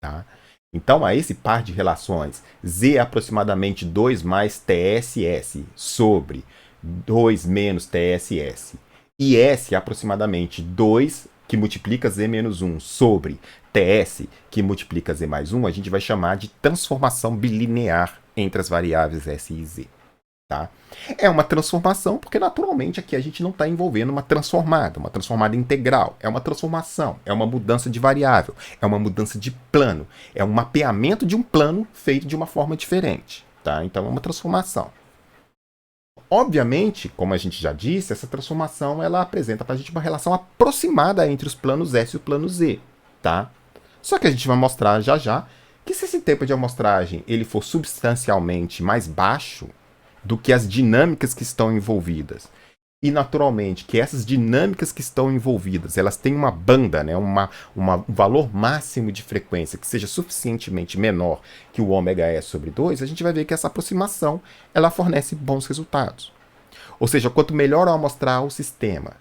Tá? Então, a esse par de relações, Z é aproximadamente 2 mais TSS sobre 2 menos TSS, e S é aproximadamente 2 que multiplica Z menos 1 sobre TS que multiplica Z mais 1, a gente vai chamar de transformação bilinear entre as variáveis S e Z. Tá? É uma transformação porque, naturalmente, aqui a gente não está envolvendo uma transformada integral. É uma transformação, é uma mudança de variável, é uma mudança de plano, é um mapeamento de um plano feito de uma forma diferente. Tá? Então, é uma transformação. Obviamente, como a gente já disse, essa transformação ela apresenta para a gente uma relação aproximada entre os planos S e o plano Z. Tá? Só que a gente vai mostrar já já que se esse tempo de amostragem ele for substancialmente mais baixo do que as dinâmicas que estão envolvidas. E, naturalmente, que essas dinâmicas que estão envolvidas, elas têm uma banda, né, um valor máximo de frequência que seja suficientemente menor que o ômega sobre 2, a gente vai ver que essa aproximação ela fornece bons resultados. Ou seja, quanto melhor eu amostrar o sistema,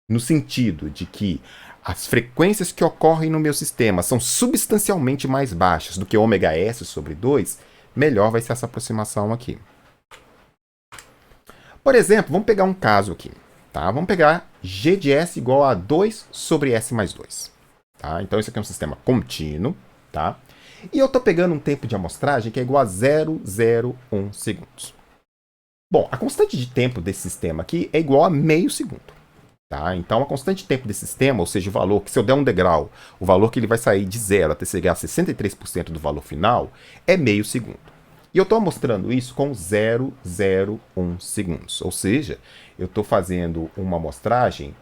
no sentido de que as frequências que ocorrem no meu sistema são substancialmente mais baixas do que ômega sobre 2, melhor vai ser essa aproximação aqui. Por exemplo, vamos pegar um caso aqui. Tá? Vamos pegar G de S igual a 2 sobre S mais 2. Tá? Então, isso aqui é um sistema contínuo. Tá? E eu estou pegando um tempo de amostragem que é igual a 0,01 segundos. Bom, a constante de tempo desse sistema aqui é igual a meio segundo. Tá? Então, a constante de tempo desse sistema, ou seja, o valor que se eu der um degrau, o valor que ele vai sair de 0 até chegar a 63% do valor final, é meio segundo. E eu estou mostrando isso com 0,01 segundos. Ou seja, eu estou fazendo uma amostragem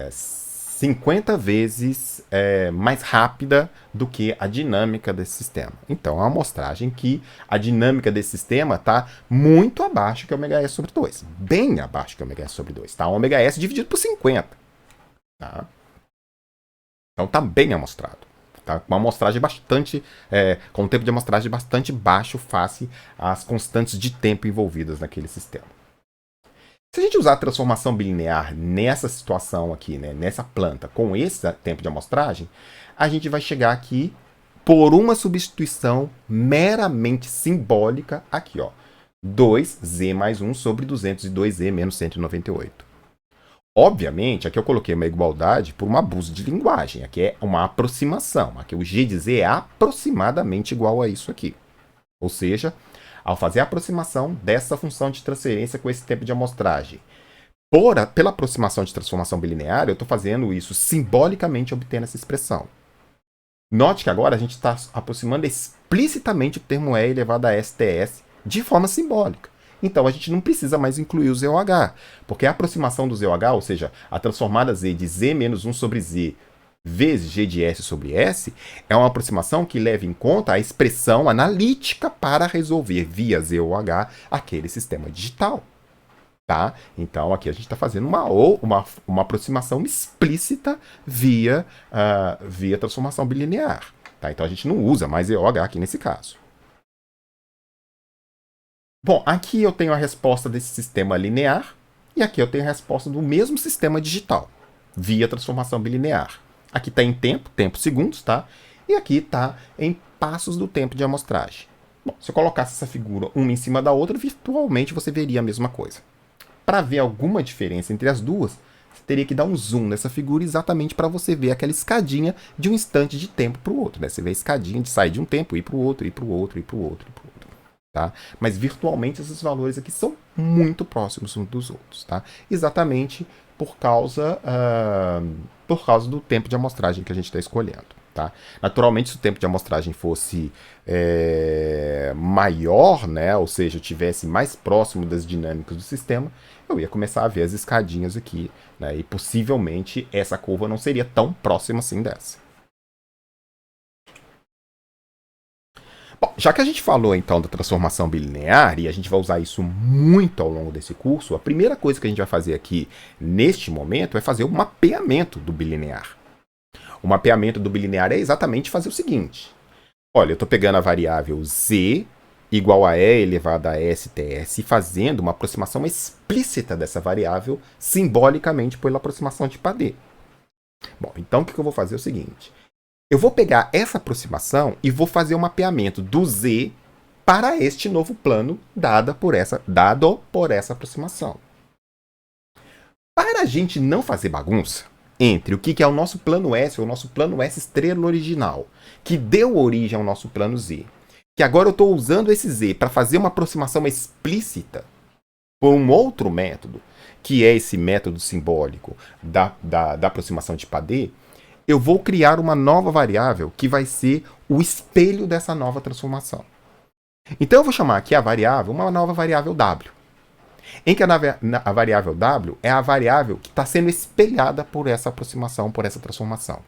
50 vezes mais rápida do que a dinâmica desse sistema. Então, é uma amostragem que a dinâmica desse sistema está muito abaixo que o ômega S sobre 2. Bem abaixo que o ômega S sobre 2. Tá? O ômega S dividido por 50. Tá? Então, está bem amostrado. Tá? Com uma amostragem bastante, com um tempo de amostragem bastante baixo face às constantes de tempo envolvidas naquele sistema. Se a gente usar a transformação bilinear nessa situação aqui, né, nessa planta, com esse tempo de amostragem, a gente vai chegar aqui por uma substituição meramente simbólica aqui, ó, 2Z mais 1 sobre 202Z menos 198. Obviamente, aqui eu coloquei uma igualdade por um abuso de linguagem. Aqui é uma aproximação. Aqui o G de Z é aproximadamente igual a isso aqui. Ou seja, ao fazer a aproximação dessa função de transferência com esse tempo de amostragem, pela aproximação de transformação bilinear, eu estou fazendo isso simbolicamente obtendo essa expressão. Note que agora a gente está aproximando explicitamente o termo E elevado a STS de forma simbólica. Então, a gente não precisa mais incluir o ZOH, porque a aproximação do ZOH, ou seja, a transformada Z de Z menos 1 sobre Z vezes g de S sobre S é uma aproximação que leva em conta a expressão analítica para resolver via Z ou H aquele sistema digital. Tá? Então, aqui a gente está fazendo uma aproximação explícita via transformação bilinear. Tá? Então, a gente não usa mais EOH aqui nesse caso. Bom, aqui eu tenho a resposta desse sistema linear e aqui eu tenho a resposta do mesmo sistema digital, via transformação bilinear. Aqui está em tempo segundos, tá? E aqui está em passos do tempo de amostragem. Bom, se eu colocasse essa figura uma em cima da outra, virtualmente você veria a mesma coisa. Para ver alguma diferença entre as duas, você teria que dar um zoom nessa figura exatamente para você ver aquela escadinha de um instante de tempo para o outro. Né? Você vê a escadinha de sair de um tempo, ir para o outro, ir para o outro, ir para o outro, ir para o outro. Tá? Mas virtualmente esses valores aqui são muito próximos uns dos outros. Tá? Exatamente por causa do tempo de amostragem que a gente está escolhendo. Tá? Naturalmente, se o tempo de amostragem fosse maior, né, ou seja, estivesse mais próximo das dinâmicas do sistema, eu ia começar a ver as escadinhas aqui, né, e possivelmente essa curva não seria tão próxima assim dessa. Bom, já que a gente falou então da transformação bilinear, e a gente vai usar isso muito ao longo desse curso, a primeira coisa que a gente vai fazer aqui neste momento é fazer o mapeamento do bilinear. O mapeamento do bilinear é exatamente fazer o seguinte. Olha, eu estou pegando a variável z igual a e elevado a sts e fazendo uma aproximação explícita dessa variável simbolicamente pela aproximação de Padé. Bom, então o que eu vou fazer é o seguinte. Eu vou pegar essa aproximação e vou fazer o mapeamento do z para este novo plano dado por essa aproximação. Para a gente não fazer bagunça entre o que é o nosso plano S ou o nosso plano S estrela original, que deu origem ao nosso plano Z, que agora eu estou usando esse Z para fazer uma aproximação explícita por um outro método, que é esse método simbólico da aproximação de Padé, eu vou criar uma nova variável que vai ser o espelho dessa nova transformação. Então eu vou chamar aqui a variável, uma nova variável W, em que a variável W é a variável que está sendo espelhada por essa aproximação, por essa transformação.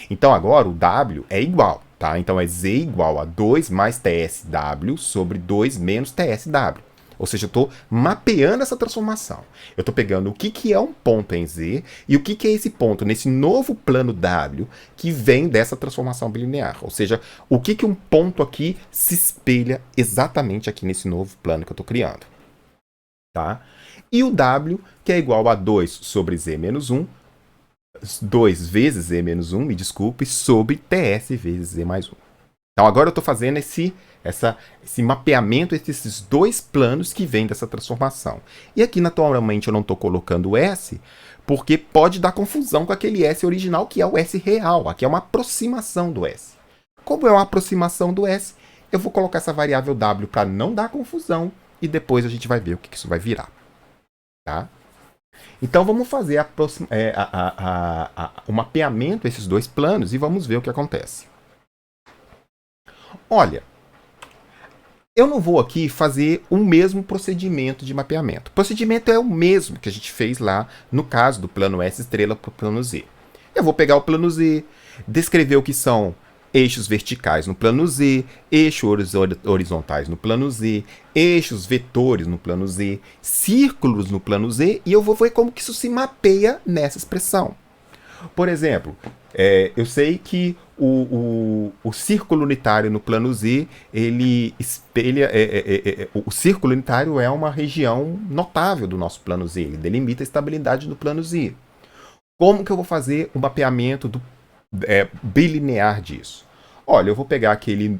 Então agora o W é igual, tá? Então é Z igual a 2 mais TSW sobre 2 menos TSW. Ou seja, eu estou mapeando essa transformação. Eu estou pegando o que é um ponto em Z e o que é esse ponto nesse novo plano W que vem dessa transformação bilinear. Ou seja, o que um ponto aqui se espelha exatamente aqui nesse novo plano que eu estou criando. Tá? E o W, que é igual a 2 sobre Z menos 1, 2 vezes Z menos 1, me desculpe, sobre TS vezes Z mais 1. Então agora eu estou fazendo esse mapeamento entre esses dois planos que vêm dessa transformação. E aqui, naturalmente, eu não estou colocando S, porque pode dar confusão com aquele S original, que é o S real. Aqui é uma aproximação do S. Como é uma aproximação do S, eu vou colocar essa variável W para não dar confusão, e depois a gente vai ver o que isso vai virar. Tá? Então vamos fazer o mapeamento desses dois planos e vamos ver o que acontece. Olha, eu não vou aqui fazer o mesmo procedimento de mapeamento. O procedimento é o mesmo que a gente fez lá no caso do plano S estrela para o plano Z. Eu vou pegar o plano Z, descrever o que são eixos verticais no plano Z, eixos horizontais no plano Z, eixos vetores no plano Z, círculos no plano Z, e eu vou ver como que isso se mapeia nessa expressão. Por exemplo, eu sei que o círculo unitário no plano Z, ele espelha... o círculo unitário é uma região notável do nosso plano Z, ele delimita a estabilidade do plano Z. Como que eu vou fazer o mapeamento bilinear disso? Olha, eu vou pegar aquele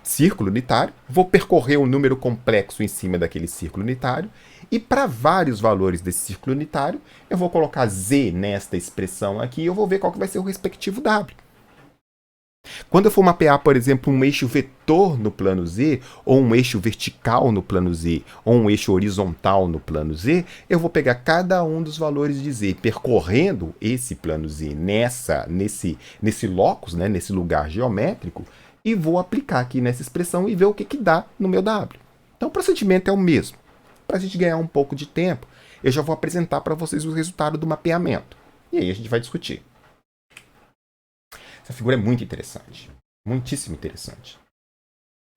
círculo unitário, vou percorrer um número complexo em cima daquele círculo unitário, e para vários valores desse círculo unitário, eu vou colocar Z nesta expressão aqui e eu vou ver qual que vai ser o respectivo W. Quando eu for mapear, por exemplo, um eixo vetor no plano Z, ou um eixo vertical no plano Z, ou um eixo horizontal no plano Z, eu vou pegar cada um dos valores de Z, percorrendo esse plano Z nesse locus, né, nesse lugar geométrico, e vou aplicar aqui nessa expressão e ver o que dá no meu W. Então o procedimento é o mesmo. Para a gente ganhar um pouco de tempo, eu já vou apresentar para vocês o resultado do mapeamento. E aí a gente vai discutir. figura é muito interessante. Muitíssimo interessante.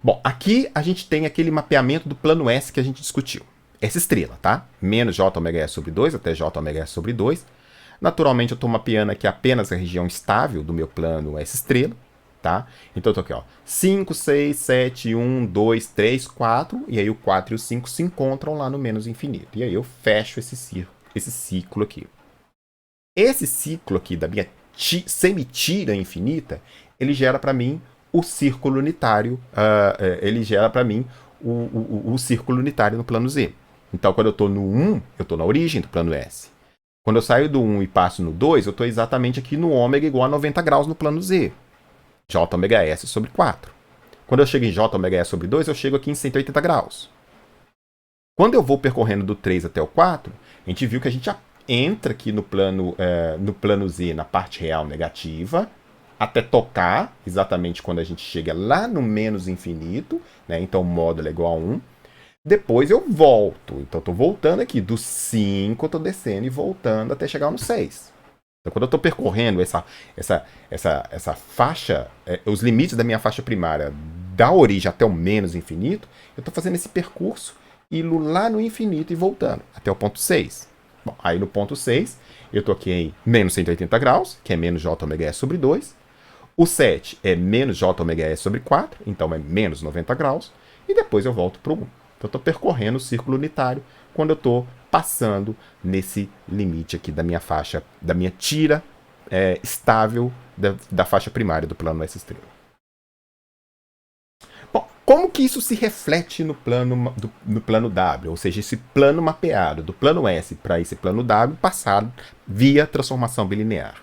Bom, aqui a gente tem aquele mapeamento do plano S que a gente discutiu. Essa estrela, tá? Menos J ômega S sobre 2 até J ômega S sobre 2. Naturalmente eu estou mapeando aqui apenas a região estável do meu plano S estrela, tá? Então eu tô aqui, ó, 5, 6, 7, 1, 2, 3, 4, e aí o 4 e o 5 se encontram lá no menos infinito. E aí eu fecho esse ciclo aqui. Esse ciclo aqui da minha semitira infinita, ele gera para mim o círculo unitário, ele gera para mim o círculo unitário no plano Z. Então, quando eu estou no 1, eu estou na origem do plano S. Quando eu saio do 1 e passo no 2, eu estou exatamente aqui no ômega igual a 90 graus no plano Z. J ômega S sobre 4. Quando eu chego em J ômega S sobre 2, eu chego aqui em 180 graus. Quando eu vou percorrendo do 3 até o 4, a gente viu que a gente entra aqui no plano Z, na parte real negativa, até tocar, exatamente quando a gente chega lá no menos infinito, né? Então o módulo é igual a 1. Depois eu volto. Então eu estou voltando aqui. Do 5 eu estou descendo e voltando até chegar no 6. Então quando eu estou percorrendo essa faixa, os limites da minha faixa primária, da origem até o menos infinito, eu estou fazendo esse percurso, indo lá no infinito e voltando, até o ponto 6. Bom, aí no ponto 6, eu estou aqui em menos 180 graus, que é menos J ômega S sobre 2. O 7 é menos J ômega S sobre 4, então é menos 90 graus. E depois eu volto para o 1. Então eu estou percorrendo o círculo unitário quando eu estou passando nesse limite aqui da minha faixa, da minha tira estável da faixa primária do plano S estrela. Bom, como que isso se reflete no plano W? Ou seja, esse plano mapeado do plano S para esse plano W passado via transformação bilinear.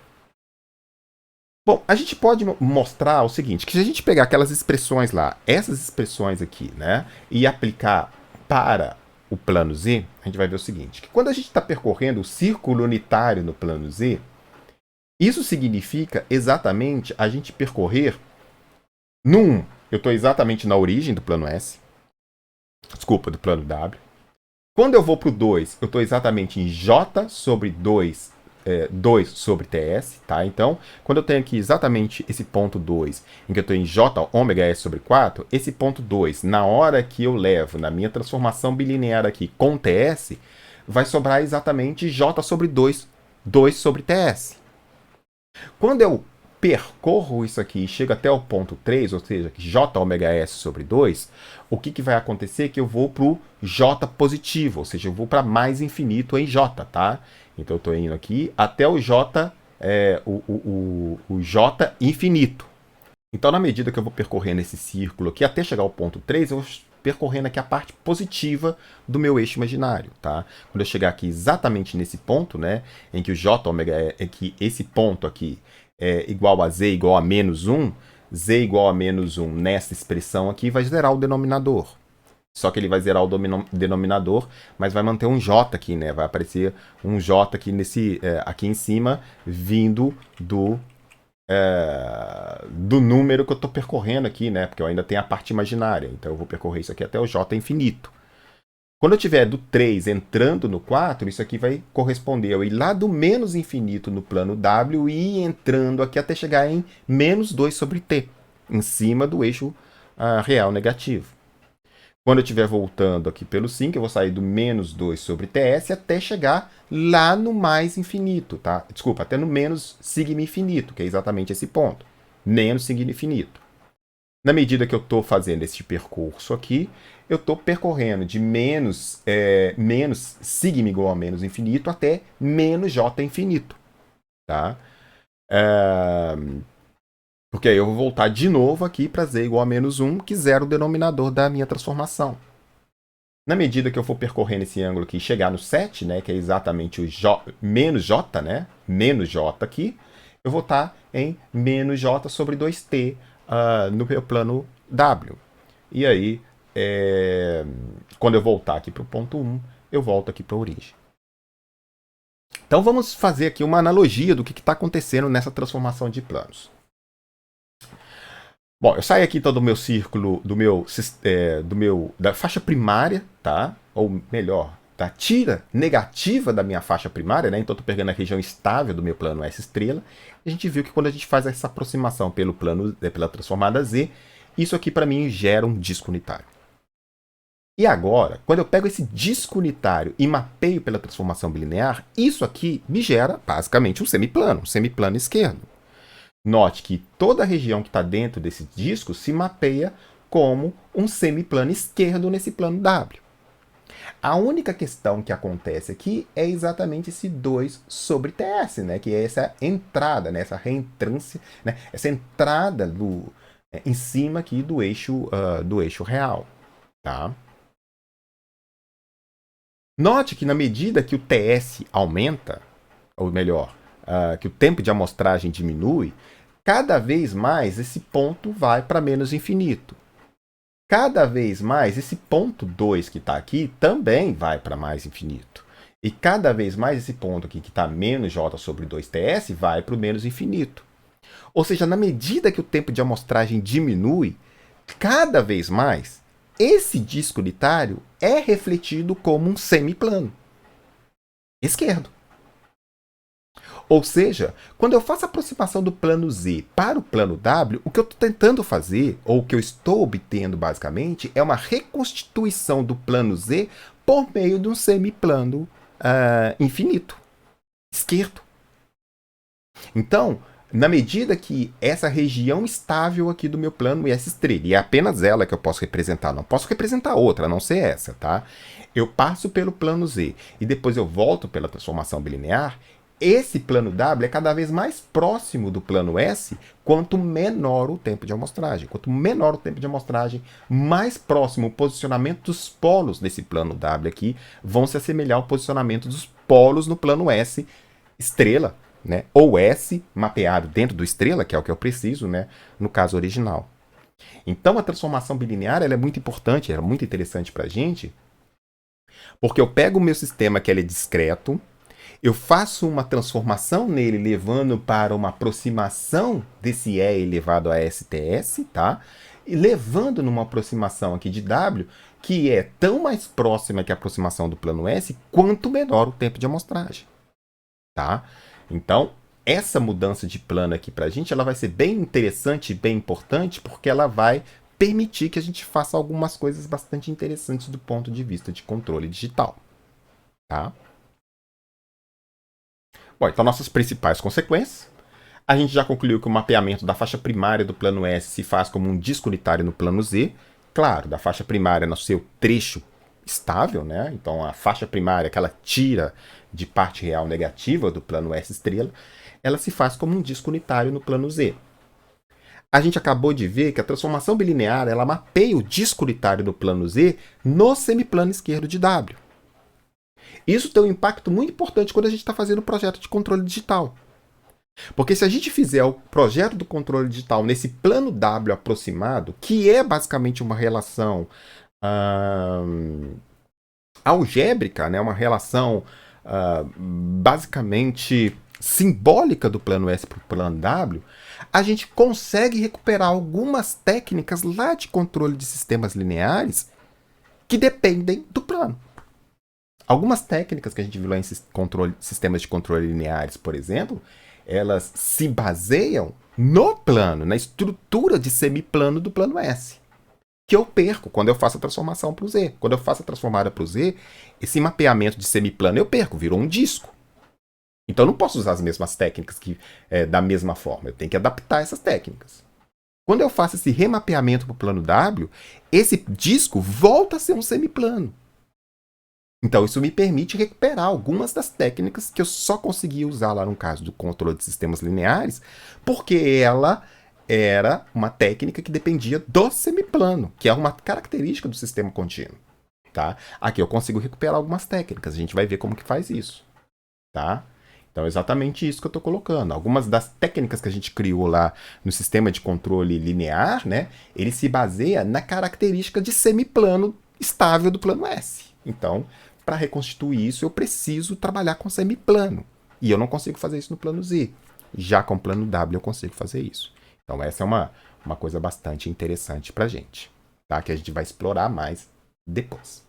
Bom, a gente pode mostrar o seguinte, que se a gente pegar aquelas expressões lá, essas expressões aqui, né, e aplicar para o plano Z, a gente vai ver o seguinte, que quando a gente está percorrendo o círculo unitário no plano Z, isso significa exatamente a gente percorrer no 1. Eu estou exatamente na origem do plano S, do plano W. Quando eu vou para o 2, eu estou exatamente em J sobre 2 sobre TS, tá? Então, quando eu tenho aqui exatamente esse ponto 2, em que eu estou em J ômega S sobre 4, esse ponto 2, na hora que eu levo na minha transformação bilinear aqui com TS, vai sobrar exatamente J sobre 2 sobre TS. Quando eu percorro isso aqui e chego até o ponto 3, ou seja, J ômega S sobre 2, o que vai acontecer? Que eu vou para o J positivo, ou seja, eu vou para mais infinito em J, tá? Então eu estou indo aqui até o J, o J infinito. Então, na medida que eu vou percorrendo esse círculo aqui, até chegar ao ponto 3, eu vou percorrendo aqui a parte positiva do meu eixo imaginário, tá? Quando eu chegar aqui exatamente nesse ponto, né, em que o J ômega que esse ponto aqui é igual a Z igual a menos 1, Z igual a menos 1 nessa expressão aqui vai zerar o denominador. Só que ele vai zerar o denominador, mas vai manter um J aqui, né? Vai aparecer um J aqui, aqui em cima, vindo do número que eu estou percorrendo aqui, né? Porque eu ainda tenho a parte imaginária. Então eu vou percorrer isso aqui até o J infinito. Quando eu tiver do 3 entrando no 4, isso aqui vai corresponder ao ir lá do menos infinito no plano W e ir entrando aqui até chegar em menos 2 sobre T, em cima do eixo real negativo. Quando eu estiver voltando aqui pelo 5, eu vou sair do menos 2 sobre TS até chegar lá no mais infinito, tá? Desculpa, até no menos sigma infinito, que é exatamente esse ponto. Menos sigma infinito. Na medida que eu estou fazendo esse percurso aqui, eu estou percorrendo de menos sigma igual a menos infinito até menos j infinito, tá? Porque aí eu vou voltar de novo aqui para z igual a menos 1, que zera o denominador da minha transformação. Na medida que eu for percorrendo esse ângulo aqui e chegar no 7, né, que é exatamente o menos j, né, menos j aqui, eu vou estar em menos j sobre 2t no meu plano W. E aí, quando eu voltar aqui para o ponto 1, eu volto aqui para a origem. Então vamos fazer aqui uma analogia do que está acontecendo nessa transformação de planos. Bom, eu saio aqui então do meu círculo, da faixa primária, tá? Ou melhor, da tira negativa da minha faixa primária, né? Então eu estou pegando a região estável do meu plano S estrela. A gente viu que quando a gente faz essa aproximação pela transformada Z, isso aqui para mim gera um disco unitário. E agora, quando eu pego esse disco unitário e mapeio pela transformação bilinear, isso aqui me gera basicamente um semiplano esquerdo. Note que toda a região que está dentro desse disco se mapeia como um semiplano esquerdo nesse plano W. A única questão que acontece aqui é exatamente esse 2 sobre TS, né? Que é essa entrada, né? Essa reentrância, né? Essa entrada em cima aqui do eixo real. Tá? Note que na medida que o TS aumenta, ou melhor, que o tempo de amostragem diminui, cada vez mais esse ponto vai para menos infinito. Cada vez mais esse ponto 2 que está aqui também vai para mais infinito. E cada vez mais esse ponto aqui que está menos j sobre 2ts vai para o menos infinito. Ou seja, na medida que o tempo de amostragem diminui, cada vez mais esse disco unitário é refletido como um semiplano esquerdo. Ou seja, quando eu faço a aproximação do plano Z para o plano W, o que eu estou tentando fazer, ou o que eu estou obtendo basicamente, é uma reconstituição do plano Z por meio de um semiplano infinito, esquerdo. Então, na medida que essa região estável aqui do meu plano S estrela, e é apenas ela que eu posso representar, não posso representar outra, a não ser essa, tá? Eu passo pelo plano Z e depois eu volto pela transformação bilinear, esse plano W é cada vez mais próximo do plano S quanto menor o tempo de amostragem. Quanto menor o tempo de amostragem, mais próximo o posicionamento dos polos desse plano W aqui vão se assemelhar ao posicionamento dos polos no plano S estrela, né? Ou S mapeado dentro do estrela, que é o que eu preciso, né? No caso original. Então a transformação bilinear ela é muito importante, é muito interessante para a gente, porque eu pego o meu sistema que ele é discreto, eu faço uma transformação nele, levando para uma aproximação desse E elevado a STS, tá? E levando numa aproximação aqui de W, que é tão mais próxima que a aproximação do plano S, quanto menor o tempo de amostragem, tá? Então, essa mudança de plano aqui para a gente, ela vai ser bem interessante e bem importante, porque ela vai permitir que a gente faça algumas coisas bastante interessantes do ponto de vista de controle digital, tá? Bom, então nossas principais consequências. A gente já concluiu que o mapeamento da faixa primária do plano S se faz como um disco unitário no plano Z. Claro, da faixa primária no seu trecho estável, né? Então a faixa primária que ela tira de parte real negativa do plano S estrela, ela se faz como um disco unitário no plano Z. A gente acabou de ver que a transformação bilinear ela mapeia o disco unitário do plano Z no semiplano esquerdo de W. Isso tem um impacto muito importante quando a gente está fazendo o projeto de controle digital. Porque se a gente fizer o projeto do controle digital nesse plano W aproximado, que é basicamente uma relação algébrica, né? Uma relação basicamente simbólica do plano S para o plano W, a gente consegue recuperar algumas técnicas lá de controle de sistemas lineares que dependem do plano. Algumas técnicas que a gente viu lá em sistemas de controle lineares, por exemplo, elas se baseiam no plano, na estrutura de semiplano do plano S, que eu perco quando eu faço a transformação para o Z. Quando eu faço a transformada para o Z, esse mapeamento de semiplano eu perco, virou um disco. Então eu não posso usar as mesmas técnicas da mesma forma, eu tenho que adaptar essas técnicas. Quando eu faço esse remapeamento para o plano W, esse disco volta a ser um semiplano. Então, isso me permite recuperar algumas das técnicas que eu só conseguia usar lá no caso do controle de sistemas lineares, porque ela era uma técnica que dependia do semiplano, que é uma característica do sistema contínuo. Tá? Aqui eu consigo recuperar algumas técnicas, a gente vai ver como que faz isso. Tá? Então, é exatamente isso que eu estou colocando. Algumas das técnicas que a gente criou lá no sistema de controle linear, né, ele se baseia na característica de semiplano estável do plano S. Então, para reconstituir isso, eu preciso trabalhar com semiplano. E eu não consigo fazer isso no plano Z. Já com o plano W eu consigo fazer isso. Então essa é uma coisa bastante interessante para a gente, tá? Que a gente vai explorar mais depois.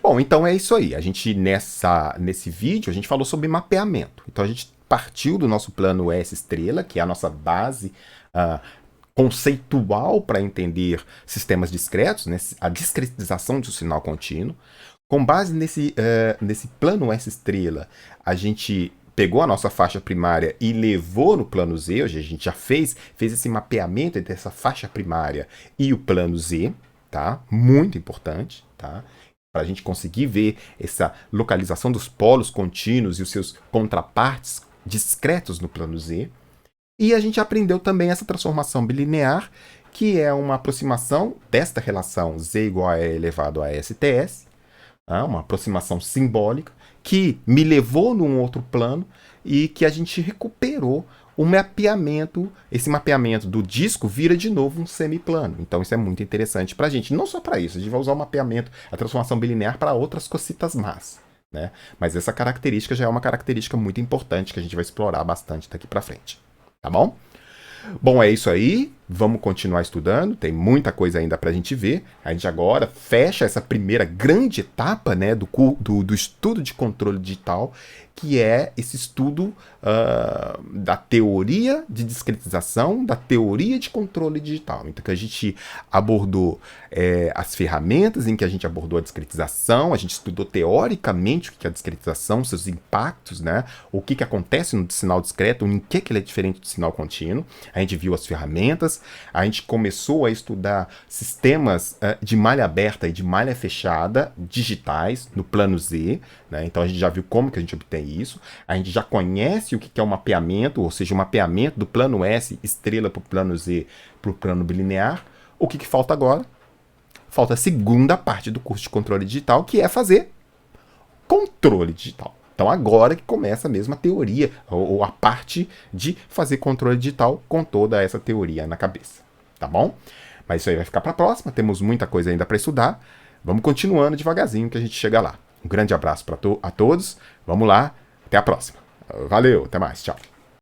Bom, então é isso aí. A gente nesse vídeo a gente falou sobre mapeamento. Então a gente partiu do nosso plano S estrela, que é a nossa base ah, conceitual para entender sistemas discretos, né, a discretização de um sinal contínuo. Com base nesse plano S estrela, a gente pegou a nossa faixa primária e levou no plano Z, hoje a gente já fez esse mapeamento entre essa faixa primária e o plano Z, tá? Muito importante, tá? Para a gente conseguir ver essa localização dos polos contínuos e os seus contrapartes discretos no plano Z. E a gente aprendeu também essa transformação bilinear, que é uma aproximação desta relação Z igual a E elevado a STS, uma aproximação simbólica, que me levou num outro plano e que a gente recuperou o mapeamento. Esse mapeamento do disco vira de novo um semiplano. Então isso é muito interessante para a gente. Não só para isso, a gente vai usar o mapeamento, a transformação bilinear para outras cositas más, né? Mas essa característica já é uma característica muito importante que a gente vai explorar bastante daqui para frente. Tá bom? Bom, é isso aí. Vamos continuar estudando. Tem muita coisa ainda para a gente ver. A gente agora fecha essa primeira grande etapa, né, do estudo de controle digital, que é esse estudo da teoria de discretização, da teoria de controle digital. Então, que a gente abordou as ferramentas em que a gente abordou a discretização, a gente estudou teoricamente o que é a discretização, seus impactos, né, o que acontece no sinal discreto, em que ele é diferente do sinal contínuo. A gente viu as ferramentas, a gente começou a estudar sistemas de malha aberta e de malha fechada digitais no plano Z, né? Então a gente já viu como que a gente obtém isso, a gente já conhece o que é o mapeamento, ou seja, o mapeamento do plano S estrela para o plano Z para o plano bilinear. O que falta agora? Falta a segunda parte do curso de controle digital, que é fazer controle digital. Então agora que começa mesmo a teoria, ou a parte de fazer controle digital com toda essa teoria na cabeça, tá bom? Mas isso aí vai ficar para a próxima, temos muita coisa ainda para estudar. Vamos continuando devagarzinho que a gente chega lá. Um grande abraço a todos, vamos lá, até a próxima. Valeu, até mais, tchau.